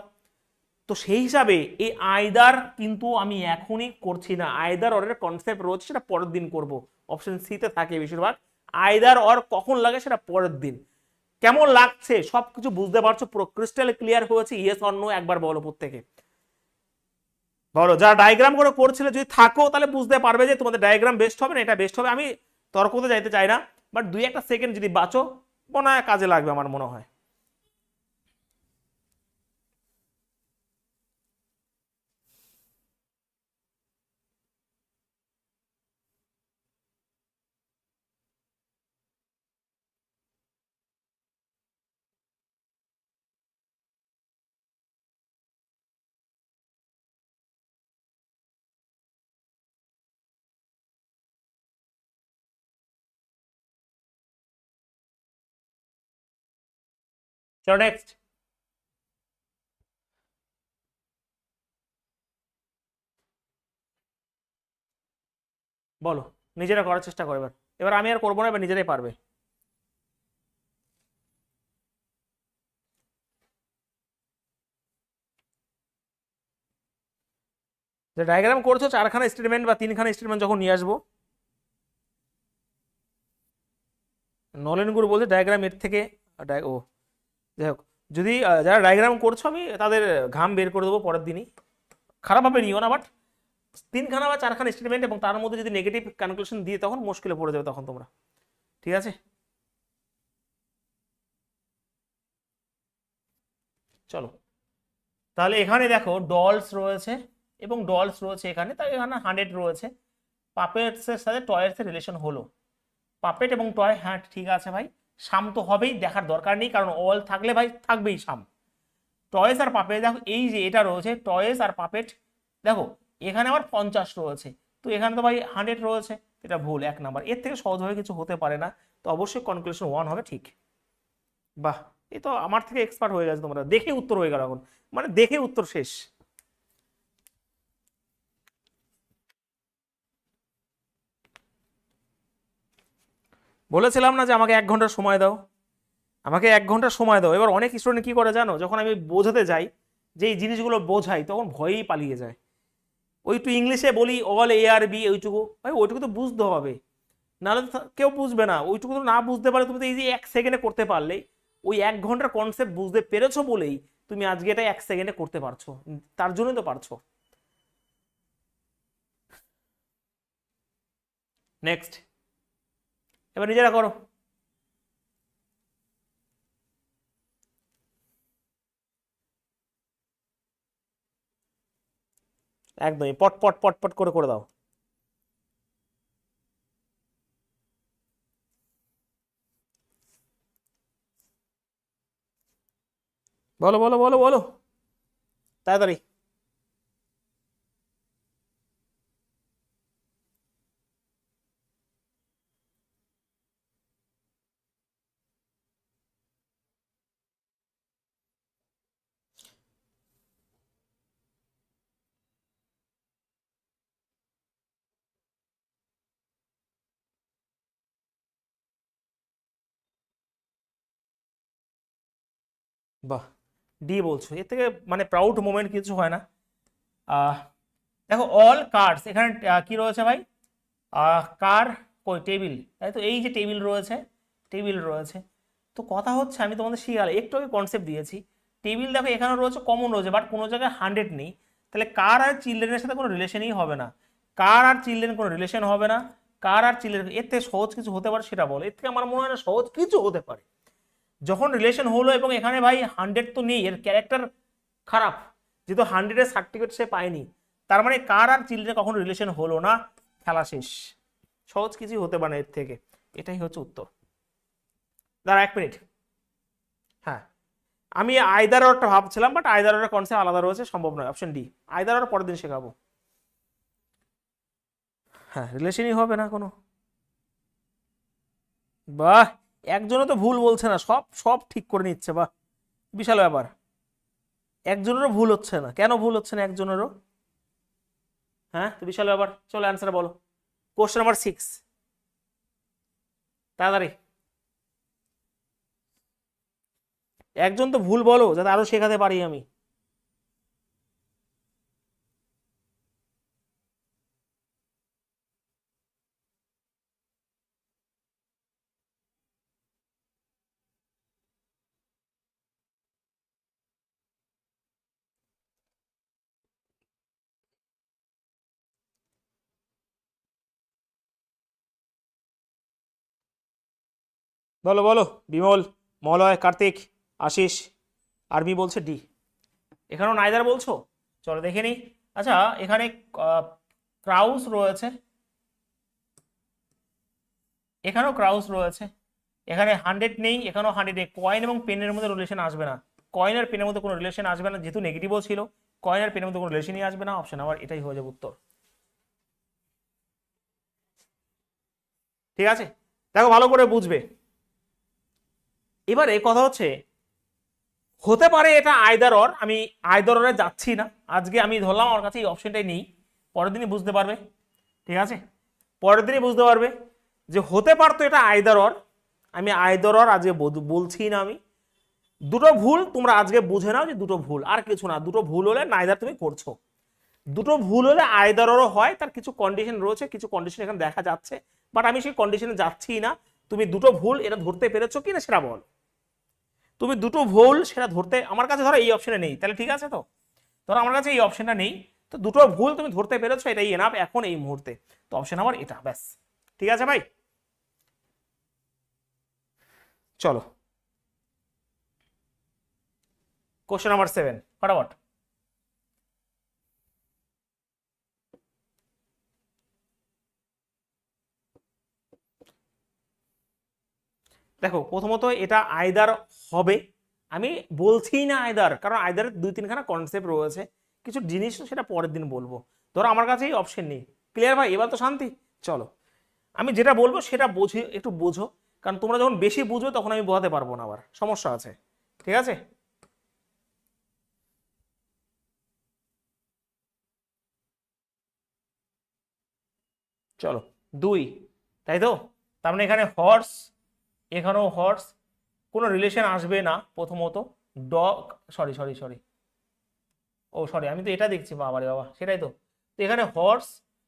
তো সেই হিসাবে এই আইদার কিন্তু আমি এখনই করছি না, আইদার অরের কনসেপ্ট রয়েছে, সেটা পরের দিন করব, অপশন সি তে থাকে বেশিরভাগ, আইদার অর কখন লাগে সেটা পরের দিন। কেমন লাগছে, সবকিছু বুঝতে পারছো, পুরো ক্রিস্টাল ক্লিয়ার হয়েছে? ইয়েস অর নো একবার বলো প্রত্যেকে, বলো। যারা ডায়াগ্রাম করে করছিলে যদি থাকো, তাহলে বুঝতে পারবে যে তোমাদের ডায়াগ্রাম বেস্ট হবে না এটা বেস্ট হবে। আমি তর্কতে যাইতে চাই না, বাট 2-1 সেকেন্ড যদি বাঁচো, মনে হয় কাজে লাগবে আমার মনে হয়। চলো নেক্সট বলো, নিজেরা করার চেষ্টা করো। এবার এবার আমি আর করবো না, এবার নিজেরাই পারবে। যে ডায়াগ্রাম করছো 4খানা স্টেটমেন্ট বা 3খানা স্টেটমেন্ট যখন নিয়ে আসবো, নলেন গুরু বলছে ডায়াগ্রাম এর থেকে ও যাই হোক, যদি যারা ডায়াগ্রাম করছো আমি তাদের ঘাম বের করে দেবো পরের দিনই, খারাপভাবে নিও না। বাট 3খানা বা 4খানা স্টেটমেন্ট এবং তার মধ্যে যদি নেগেটিভ কনক্লুশন দিয়ে তখন মুশকিলে পড়ে যাবে তখন তোমরা। ঠিক আছে, চলো তাহলে এখানে দেখো ডলস রয়েছে এবং ডলস রয়েছে এখানে, তাই এখানে 100 রয়েছে। পাপেটসের সাথে টয়েসের রিলেশন হলো, পাপেট এবং টয়, হ্যাঁ ঠিক আছে ভাই, সাম তো হবেই, দেখার দরকার নেই, কারণ অল থাকলে ভাই থাকবেই সাম। টয়েস আর পাপেট, দেখো এই যে এটা রয়েছে টয়েস আর পাপেট, দেখো এখানে আবার 50 রয়েছে, তো এখানে তো ভাই 100 রয়েছে, এটা ভুল 1 নাম্বার। এর থেকে সহজভাবে কিছু হতে পারে না, তো অবশ্যই কনক্লুশন 1 হবে ঠিক। বাহ, এই তো আমার থেকে এক্সপার্ট হয়ে গেছে তোমরা, দেখে উত্তর হয়ে গেল এখন, মানে দেখে উত্তর শেষ। বলেছিলাম না যে আমাকে 1 ঘন্টা সময় দাও, আমাকে 1 ঘন্টা সময় দাও। এবার অনেক স্টুডেন্ট কি করে জানো, যখন আমি বোঝাতে যাই, যে এই জিনিসগুলো বোঝাই, তখন ভয়েই পালিয়ে যায়। ওই একটু ইংলিশে বলি অল এ আর বি, ওইটুকু ভাই, ওইটুকু তো বুঝতে হবে, নাহলে তো কেউ বুঝবে না। ওইটুকু তো না বুঝতে পারলে তুমি তো এই যে 1 সেকেন্ডে করতে পারলেই, ওই 1 ঘন্টার কনসেপ্ট বুঝতে পেরেছো বলেই তুমি আজকে এটা 1 সেকেন্ডে করতে পারছো, তার জন্যই তো পারছো। নেক্সট, এবার নিজেরা করো। একদমই পট পট পট পট করে করে দাও। বলো বলো বলো বলো, তাড়াতাড়ি। বাহ, ডি বলছো, এর থেকে মানে প্রাউড মোমেন্ট কিছু হয় না। আহ দেখো অল কার্ডস, এখানে কি রয়েছে ভাই, কার, কই টেবিল, তাই তো, এই যে টেবিল রয়েছে, টেবিল রয়েছে। তো কথা হচ্ছে আমি তোমাদের শিখালে একটু আগে কনসেপ্ট দিয়েছি, টেবিল দেখো এখানে রয়েছে, কমন রয়েছে, বাট কোনো জায়গায় 100 নেই, তাহলে কার আর চিলড্রেনের সাথে কোনো রিলেশনই হবে না, কার আর চিলড্রেন কোনো রিলেশন হবে না, কার আর চিলড্রেন, এর থেকে সহজ কিছু হতে পারে সেটা বলো, এর থেকে আমার মনে হয় না সহজ কিছু হতে পারে। যখন রিলেশন হলো এবং এখানে ভাই 100 তো নেই, এর ক্যারেক্টার খারাপ, যেহেতু 100-এর সার্টিফিকেট সে পায়নি, তার মানে কার আর চিলড্রেন কখনো রিলেশন হলো না, খেলা শেষ। সহজ কিছুই হতে পারে না এর থেকে, এটাই হচ্ছে উত্তর। দাঁড়া 1 মিনিট, হ্যাঁ আমি আইদার অরটা ভাবছিলাম, বাট আইদার অরের কনসেপ্ট আলাদা রয়েছে, সম্ভব নয়, অপশন ডি, আইদার অর পরের দিন শেখাবো। হ্যাঁ রিলেশনই হবে না কোনো। বাহ, একজনও তো ভুল বলছে না, সব সব ঠিক করে নিচ্ছে, বাহ বিশাল ব্যাপার। একজনেরও ভুল হচ্ছে না, কেন ভুল হচ্ছে না একজনেরও? হ্যাঁ তো বিশাল ব্যাপার, চলো অ্যান্সার বলো। কোশ্চেন নাম্বার 6, তাড়াতাড়ি। একজন তো ভুল বলো, যাতে আরো শেখাতে পারি আমি। বলো বলো, বিমল, মলয়, কার্তিক, আশিস, আরবি বলছে ডি। এখানেও নাইদার বলছো, চলো দেখে নিই। আচ্ছা এখানে ক্রাউস রয়েছে, এখানেও ক্রাউস রয়েছে, এখানে 100 নেই, এখানেও 100 নেই, কয়েন এবং পেনের মধ্যে রিলেশন আসবে না, কয়েন আর পেনের মধ্যে কোনো রিলেশন আসবে না, যেহেতু নেগেটিভও ছিল, কয়েন আর পেনের মধ্যে কোনো রিলেশনই আসবে না, অপশন আমার এটাই হয়ে যাবে উত্তর। ঠিক আছে, দেখো ভালো করে বুঝবে। এবারে কথা হচ্ছে হতে পারে এটা আইদার অর, আমি আইদার অরে যাচ্ছি না আজকে, আমি ধরলাম আমার কাছে এই অপশনটাই নেই, পরের দিনই বুঝতে পারবে, ঠিক আছে, পরের দিনই বুঝতে পারবে যে হতে পারতো এটা আইদার অর, আমি আইদার অর আজকে বলছি না। আমি দুটো ভুল তোমরা আজকে বুঝে নাও যে দুটো ভুল, আর কিছু না, দুটো ভুল হলে নাইদার তুমি করছো, দুটো ভুল হলে আইদারও হয়, তার কিছু কন্ডিশন রয়েছে, কিছু কন্ডিশন এখানে দেখা যাচ্ছে, বাট আমি সেই কন্ডিশনে যাচ্ছি না। তুমি দুটো ভুল এটা ধরতে পেরেছো কিনা সেটা বল, তুমি দুটো ভুল সেটা ধরতে, আমার কাছে ধরো এই অপশনে নেই, তাহলে ঠিক আছে, তো ধরো আমার কাছে এই অপশনটা নেই, তো দুটো ভুল তুমি ধরতে পেরেছো, এটাই এনাফ এখন এই মুহূর্তে, তো অপশন আমার এটা, ব্যাস, ঠিক আছে ভাই। চলো কোশ্চেন নাম্বার 7 ফটাফট। দেখো প্রথমত এটা আইদার হবে, আমি বলছি না আইদার, কারণ আইদারের 2-3খানা কনসেপ্ট রয়েছে, কিছু জিনিস সেটা পরের দিন বলবো, ধরো আমার কাছে এই অপশন নেই, ক্লিয়ার ভাই, এবার তো শান্তি। চলো আমি যেটা বলবো সেটা বুঝে একটু বোঝো, কারণ তোমরা যখন বেশি বুঝবে তখন আমি বোঝাতে পারবো না, আবার সমস্যা আছে, ঠিক আছে। চলো 2, তাই তো, তার মানে এখানে হর্স, এখানেও হর্স, কোনো রিলেশন আসবে না প্রথমত, ডগ, সরি সরি সরি, ও সরি আমি তো এটা দেখছি, বাবা রে বাবা, সেটাই তো, তো এখানে হর্স,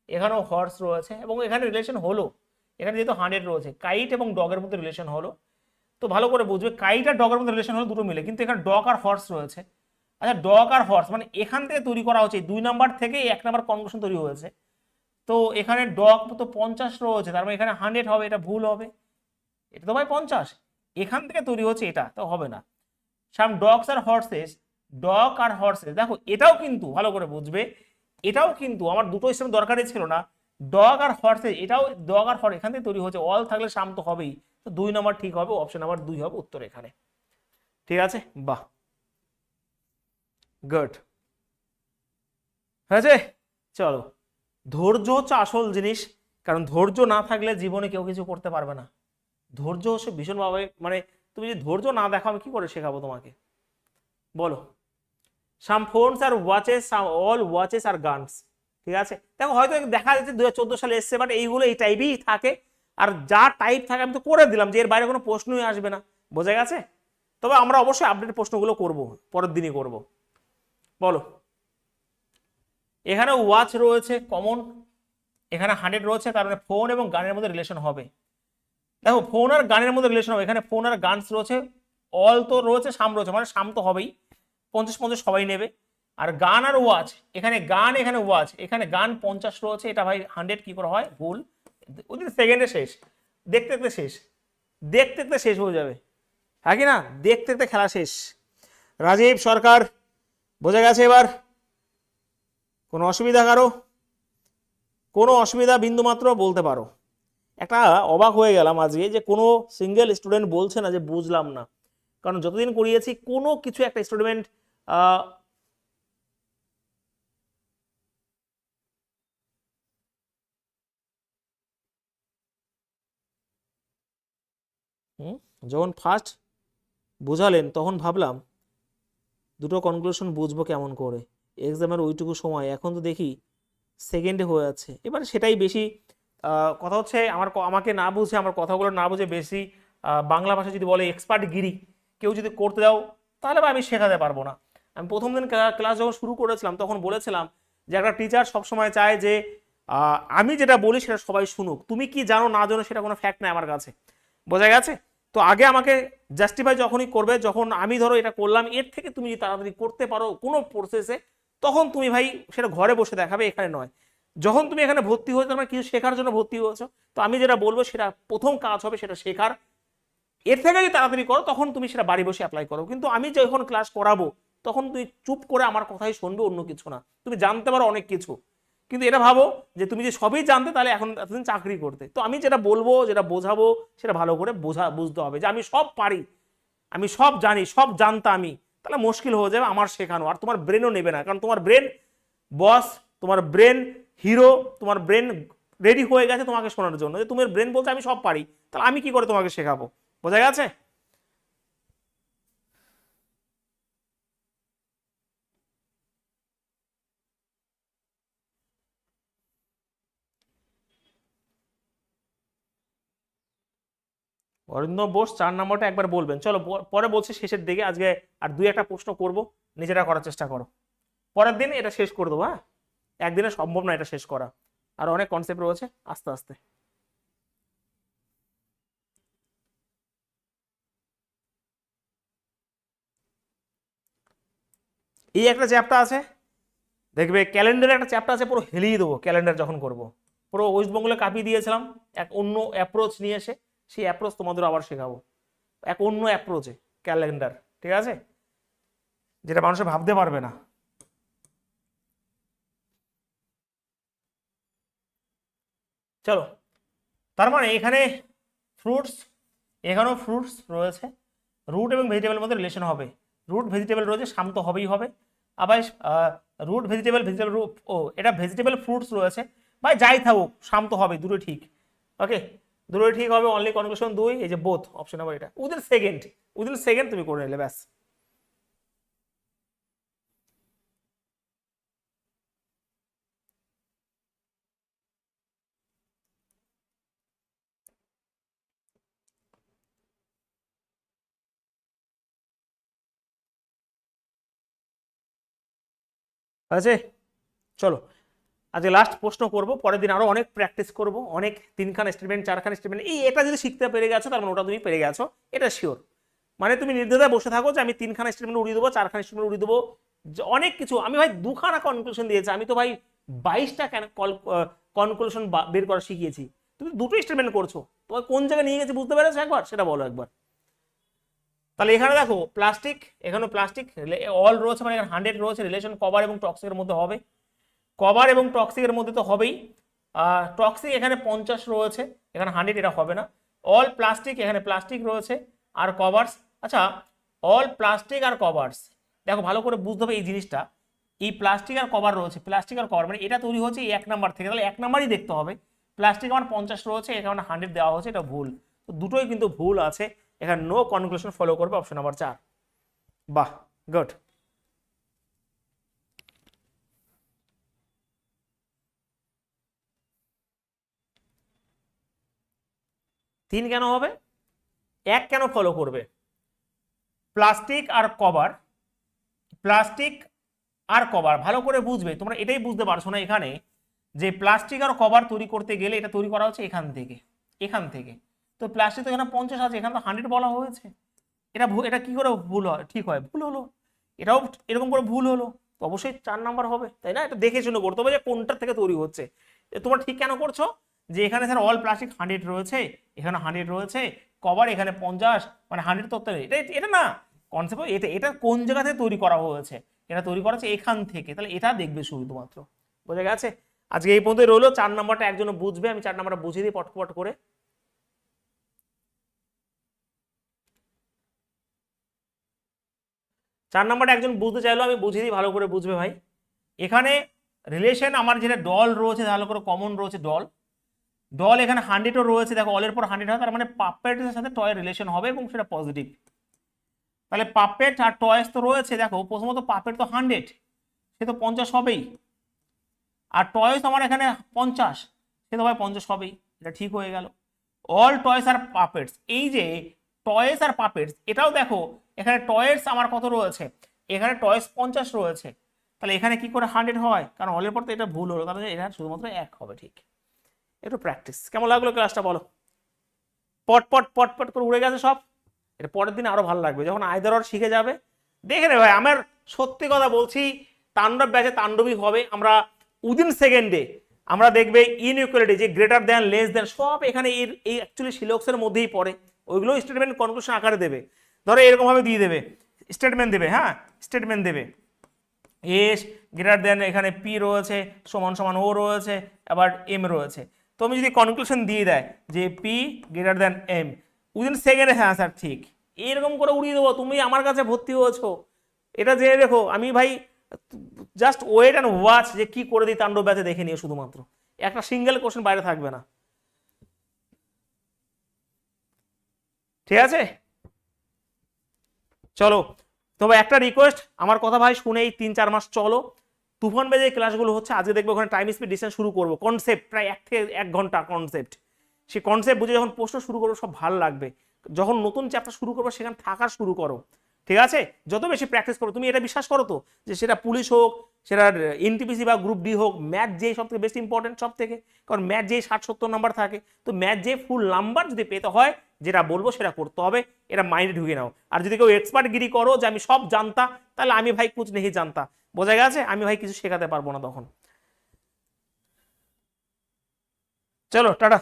এখানেও হর্স রয়েছে, এবং এখানে রিলেশন হলো, এখানে যেহেতু 100 রয়েছে, কাইট এবং ডগের মধ্যে রিলেশন হলো, তো ভালো করে বুঝবে কাইট আর ডগের মধ্যে রিলেশন হলো দুটো মিলে, কিন্তু এখানে ডগ আর হর্স রয়েছে। আচ্ছা ডগ আর হর্স মানে এখান থেকে তৈরি করা হচ্ছে, 2 নাম্বার থেকে 1 নাম্বার কনভার্সন তৈরি হয়েছে, তো এখানে ডগ তো 50 রয়েছে, তার মানে এখানে 100 হবে, এটা ভুল হবে, এটা তো ভাই 50 এখান থেকে তৈরি হচ্ছে, এটা তো হবে না। সাম dogs are horse's, dog R horse's, দেখো এটাও কিন্তু ভালো করে বুঝবে, এটাও কিন্তু আমার দুটো স্টেপ দরকারই ছিল না, ডগ আর হর্সেস, এটাও ডগ আর হর্স এখান থেকে তৈরি হচ্ছে, অল থাকলে সাম তো হবেই, তো 2 নাম্বার ঠিক হবে, অপশন নাম্বার 2 হবে উত্তর এখানে, ঠিক আছে, বাহ, গুড হয়েছে। চলো, ধৈর্য হচ্ছে আসল জিনিস, কারণ ধৈর্য না থাকলে জীবনে কেউ কিছু করতে পারবে না, ধৈর্য হচ্ছে ভীষণভাবে, মানে তুমি যদি ধৈর্য না দেখো আমি কি করে শেখাবো তোমাকে, বলো। সাম ফোনস আর ওয়াচেস, সাম অল ওয়াচেস আর গানস, ঠিক আছে, দেখো হয়তো দেখা যাচ্ছে 2014 সালে এসছে, বাট এইগুলো এই টাইপই থাকে, আর যা টাইপ থাকে আমি তো করে দিলাম, যে এর বাইরে কোনো প্রশ্নই আসবে না, বোঝা গেছে। তবে আমরা অবশ্যই আপডেট প্রশ্নগুলো করব, পরের দিনই করব, বলো। এখানে ওয়াচ রয়েছে কমন, এখানে 100 রয়েছে, তার মানে ফোন এবং গানের মধ্যে রিলেশন হবে, দেখো ফোন আর গানের মধ্যে রিলেশন হবে, এখানে ফোন আর গানস রয়েছে, অল তো রয়েছে, সাম রয়েছে, মানে সাম তো হবেই, 50-50 সবাই নেবে, আর গান আর ওয়াচ, এখানে গান এখানে ওয়াচ, এখানে গান 50 রয়েছে, এটা ভাই 100 কি করে হয়, ভুল, ওদের সেকেন্ডে শেষ, দেখতে দেখতে শেষ, দেখতে দেখতে শেষ হয়ে যাবে, হ্যাঁ কি না, দেখতে দেখতে খেলা শেষ। রাজীব সরকার, বোঝা গেছে এবার, কোনো অসুবিধা কারো, কোনো অসুবিধা বিন্দুমাত্র বলতে পারো। একটা অবাক হয়ে গেলাম আজকে যে কোনো সিঙ্গেল স্টুডেন্ট বলছে না যে বুঝলাম না, কারণ যতদিন করিয়েছি কোনো কিছু একটা স্টুডেন্ট যখন ফার্স্ট বুঝালেন তখন ভাবলাম দুটো কনক্লুশন বুঝবো কেমন করে, এক্সামের ওইটুকু সময়, এখন তো দেখি সেকেন্ডে হয়ে যাচ্ছে, এবার সেটাই বেশি কথা হচ্ছে, আমাকে না বুঝে, আমার কথাগুলো না বুঝে বেশি বাংলা ভাষা যদি বলে এক্সপার্ট গিরি কেউ যদি করতে দাও, তাহলে আমি শেখাতে পারবো না। আমি প্রথম দিন ক্লাস যখন শুরু করেছিলাম তখন বলেছিলাম যে একটা টিচার সবসময় চায় যে আমি যেটা বলি সেটা সবাই শুনুক, তুমি কি জানো না জানো সেটা কোনো ফ্যাক্ট নাই আমার কাছে, বোঝা গেছে। তো আগে আমাকে জাস্টিফাই যখনই করবে, যখন আমি ধরো এটা করলাম, এর থেকে তুমি যদি তাড়াতাড়ি করতে পারো কোনো প্রসেসে, তখন তুমি ভাই সেটা ঘরে বসে দেখাবে, এখানে নয়। যখন তুমি এখানে ভর্তি হয়েছো তোমার কিছু শেখার জন্য ভর্তি হয়েছো, তো আমি যেটা বলবো সেটা প্রথম কাজ হবে সেটা শেখার, এর থেকে যদি তাড়াতাড়ি করো তখন তুমি সেটা বাড়ি বসে অ্যাপ্লাই করো, কিন্তু আমি যখন ক্লাস করাবো তখন তুই চুপ করে আমার কথাই শুনবে, অন্য কিছু না, তুমি জানতে পারো অনেক কিছু, কিন্তু এটা ভাবো যে তুমি যে সবই জানতে তাহলে এখন এতদিন চাকরি করতে, তো আমি যেটা বলবো যেটা বোঝাবো সেটা ভালো করে বুঝতে হবে, যে আমি সব পারি, আমি সব জানি, সব জানতা আমি, তাহলে মুশকিল হয়ে যাবে আমার শেখানো, আর তোমার ব্রেনও নেবে না, কারণ তোমার ব্রেন বস, তোমার ব্রেন হিরো, তোমার ব্রেন রেডি হয়ে গেছে তোমাকে শোনার জন্য, যে তোমার ব্রেন বলছে আমি সব পারি, তাহলে আমি কি করে তোমাকে শেখাবো, বোঝা গেছে। অরিন্দম বোস 4 নম্বরটা একবার বলবেন, চলো পরে বলছি শেষের দিকে, আজকে আর 2-1টা প্রশ্ন করব, নিজেরা করার চেষ্টা করো, পরের দিন এটা শেষ করে দেবো। হ্যাঁ, একদিনে সম্ভব না এটা শেষ করা, আর অনেক কনসেপ্ট রয়েছে, আস্তে আস্তে। এই একটা চ্যাপ্টার আছে, দেখবে ক্যালেন্ডারে একটা চ্যাপ্টার আছে, পুরো হেলিয়ে দেবো ক্যালেন্ডার যখন করব, পুরো ওয়েস্ট বেঙ্গলে কাঁপিয়ে দিয়েছিলাম, এক অন্য অ্যাপ্রোচ নিয়ে এসে সেই অ্যাপ্রোচ তোমাদের আবার শেখাবো, এক অন্য অ্যাপ্রোচে ক্যালেন্ডার, ঠিক আছে, যেটা মানুষে ভাবতে পারবে না। চলো, তার মানে এখানে ফ্রুটস, এখানেও ফ্রুটস রয়েছে, রুট এবং ভেজিটেবলের মধ্যে রিলেশন হবে, রুট ভেজিটেবল রয়েছে, সাম তো হবেই হবে, আবার রুট ভেজিটেবল, ভেজিটেবল রুট, ও এটা ভেজিটেবল ফ্রুটস রয়েছে, ভাই যাই থাকুক সাম তো হবে, দুটোই ঠিক। ওকে, দুটোই ঠিক হবে, অনলি কনক্লুশন 2, এই যে বোথ অপশন নাম্বার, এটা উইদিন সেকেন্ড, উইদিন সেকেন্ড তুমি করে নিলে ব্যাস। আছে, চলো আজকে লাস্ট প্রশ্ন করব, পরের দিন আরো অনেক প্র্যাকটিস করব, অনেক 3খানা স্টেটমেন্ট 4খানা স্টেটমেন্ট, এই এটা যদি শিখতে পেরে গেছো তার মানে ওটা তুমি পেরে গেছো, এটা শিওর। মানে তুমি নির্দ্বিধায় বসে থাকো যে আমি 3খানা স্টেটমেন্ট উড়িয়ে দেবো, 4খানা স্টেটমেন্ট উড়িয়ে দেবো, অনেক কিছু। আমি ভাই 2খানা কনক্লুশন দিয়েছি, আমি তো ভাই 22টা কনক্লুশন বের করা শিখিয়েছি, তুমি দুটো স্টেটমেন্ট করছো, তোমার কোন জায়গায় নিয়ে গেছে বুঝতে পেরেছো একবার, সেটা বলো একবার। তাহলে এখানে দেখো প্লাস্টিক, এখানে প্লাস্টিক অল রয়েছে, মানে এখানে 100 রয়েছে, রিলেশন কভার এবং টক্সিকের মধ্যে হবে, কভার এবং টক্সিকের মধ্যে তো হবেই, টক্সিক এখানে 50 রয়েছে, এখানে 100, এটা হবে না। অল প্লাস্টিক, এখানে প্লাস্টিক রয়েছে আর কভার্স, আচ্ছা অল প্লাস্টিক আর কভার্স, দেখো ভালো করে বুঝতে হবে এই জিনিসটা, এই প্লাস্টিক আর কভার রয়েছে, প্লাস্টিক আর কভার মানে এটা তৈরি হচ্ছে এই 1 নাম্বার থেকে, তাহলে 1 নাম্বারই দেখতে হবে, প্লাস্টিক আমার 50 রয়েছে, এখানে 100 দেওয়া হচ্ছে, এটা ভুল, তো দুটোই কিন্তু ভুল আছে, এখানে নো কনক্লুশন ফলো করবে অপশন নাম্বার 4। বাহ, গুড। তিন কেন হবে, 1 কেন ফলো করবে, প্লাস্টিক আর কভার, প্লাস্টিক আর কভার ভালো করে বুঝবে, তোমরা এটাই বুঝতে পারছো না এখানে, যে প্লাস্টিক আর কভার তৈরি করতে গেলে এটা তৈরি করা হচ্ছে এখান থেকে, এখান থেকে, তো প্লাস্টিক তো এখানে 50 আছে, এখানে তো 100 বলা হয়েছে, এটা এটা কি করে ভুল হয়, ঠিক হয়, ভুল হলো, এটাও এরকম করে ভুল হলো, তো অবশ্যই 4 নাম্বার হবে, তাই না, এটা দেখে শুনে করতে হবে যে কোনটা থেকে তৈরি হচ্ছে, তোমরা ঠিক কেন করছো, যে এখানে স্যার অল প্লাস্টিক 100 রয়েছে, এখানে 100 রয়েছে, কভার এখানে 50, মানে 100 তো এটা এটা না কনসেপ্ট, এটা এটা কোন জায়গা থেকে তৈরি করা হয়েছে, এটা তৈরি করা হচ্ছে এখান থেকে, তাহলে এটা দেখবে শুধুমাত্র, বোঝা গেছে। আজকে এই পর্যন্ত রইলো, 4 নাম্বারটা একজন বুঝবে, আমি 4 নাম্বারটা বুঝিয়ে দিই পটপট করে। 4 নাম্বারটা একজন বুঝতে চাইলো, আমি বুঝিয়ে দিই, ভালো করে বুঝবে ভাই। এখানে রিলেশন আমার যেটা ডল রয়েছে, ভালো করে কমন রয়েছে ডল, ডল এখানে 100ও রয়েছে, দেখো অলের পর 100 হয়, তার মানে পাপেটের সাথে টয়ের রিলেশন হবে এবং সেটা পজিটিভ, তাহলে পাপেট আর টয়েস তো রয়েছে, দেখো প্রথমত পাপেট তো 100, সে তো 50 হবেই, আর টয়েস আমার এখানে 50, সে তো ভাই 50 হবেই, এটা ঠিক হয়ে গেল। অল টয়েস আর পাপেটস, এই যে টয়েস আর পাপেটস, এটাও দেখো এখানে টয়েস আমার কত রয়েছে, এখানে টয়েস 50 রয়েছে, তাহলে এখানে কি করে 100 হয়, কারণ অলের পর তো এটা ভুল হলো, তাহলে এটা শুধুমাত্র 1 হবে, ঠিক। একটু প্র্যাকটিস, কেমন লাগলো ক্লাসটা বলো, পট পট পট পট করে উড়ে গেছে সব, এটা পরের দিন আরো ভালো লাগবে যখন আইদার অর শিখে যাবে, দেখে নে ভাই, আমার সত্যি কথা বলছি, তাণ্ডব ব্যাচে তাণ্ডবই হবে, আমরা উইদিন সেকেন্ডে আমরা দেখবে ইনইকুয়ালিটি, যে গ্রেটার দ্যান লেস দ্যান, সব এখানে এই অ্যাকচুয়ালি সিলক্সের মধ্যেই পড়ে, ওইগুলো স্টেটমেন্ট কনক্লুশন আকারে দেবে, ধরো এরকম ভাবে দিয়ে দেবে, স্টেটমেন্ট দেবে, হ্যাঁ স্টেটমেন্ট দেবে, এস গ্রেটার দ্যান, এখানে পি রয়েছে, সমান সমান ও রয়েছে, আবার এম রয়েছে, তো আমি যদি কনক্লুশন দিয়ে দেয় যে P greater than M, within সেকেন্ডে হ্যাঁ স্যার ঠিক, এরকম করে উড়িয়ে দেবো, তুমি আমার কাছে ভর্তি হয়েছো, এটা জেনে রেখো, আমি ভাই জাস্ট ওয়েট অ্যান্ড ওয়াচ যে কি করে দিই তাণ্ডব ব্যাচে, দেখে নিও, শুধুমাত্র একটা সিঙ্গেল কোশ্চেন বাইরে থাকবে না, ঠিক আছে। চলো, তবে একটা রিকোয়েস্ট, আমার কথা ভাই শুনেই 3-4 মাস চলো, তুফান বেজে ক্লাসগুলো হচ্ছে, আজকে দেখবো ওখানে টাইম স্পিড ডিসটেন্স শুরু করবো, কনসেপ্ট প্রায় 1 থেকে 1 ঘন্টা কনসেপ্ট, সেই কনসেপ্ট বুঝে যখন প্রশ্ন শুরু করবো সব ভালো লাগবে, যখন নতুন চ্যাপ্টার শুরু করবো সেখানে থাকা শুরু করো, ঠিক আছে? যত বেশি প্র্যাকটিস করো, তুমি এটা বিশ্বাস করো তো যে সেটা পুলিশ হোক, সেটা এনটিপিসি বা গ্রুপ ডি হোক, ম্যাথ যেই সব থেকে বেশি ইম্পর্টেন্ট সব থেকে, কারণ ম্যাথ যেই 60-70 নাম্বার থাকে, তো ম্যাথ যে ফুল নাম্বার যদি পেতে হয় যেটা বলবো সেটা করতে হবে, এটা মাইন্ডে ঢুকে নাও। আর যদি কেউ এক্সপার্টগিরি করো যে আমি সব জানতা, তাহলে আমি ভাই কুছ নেই জানতা, বোঝা গেছে? আমি ভাই কিছু শেখাতে পারবো না তখন। চলো টাটা।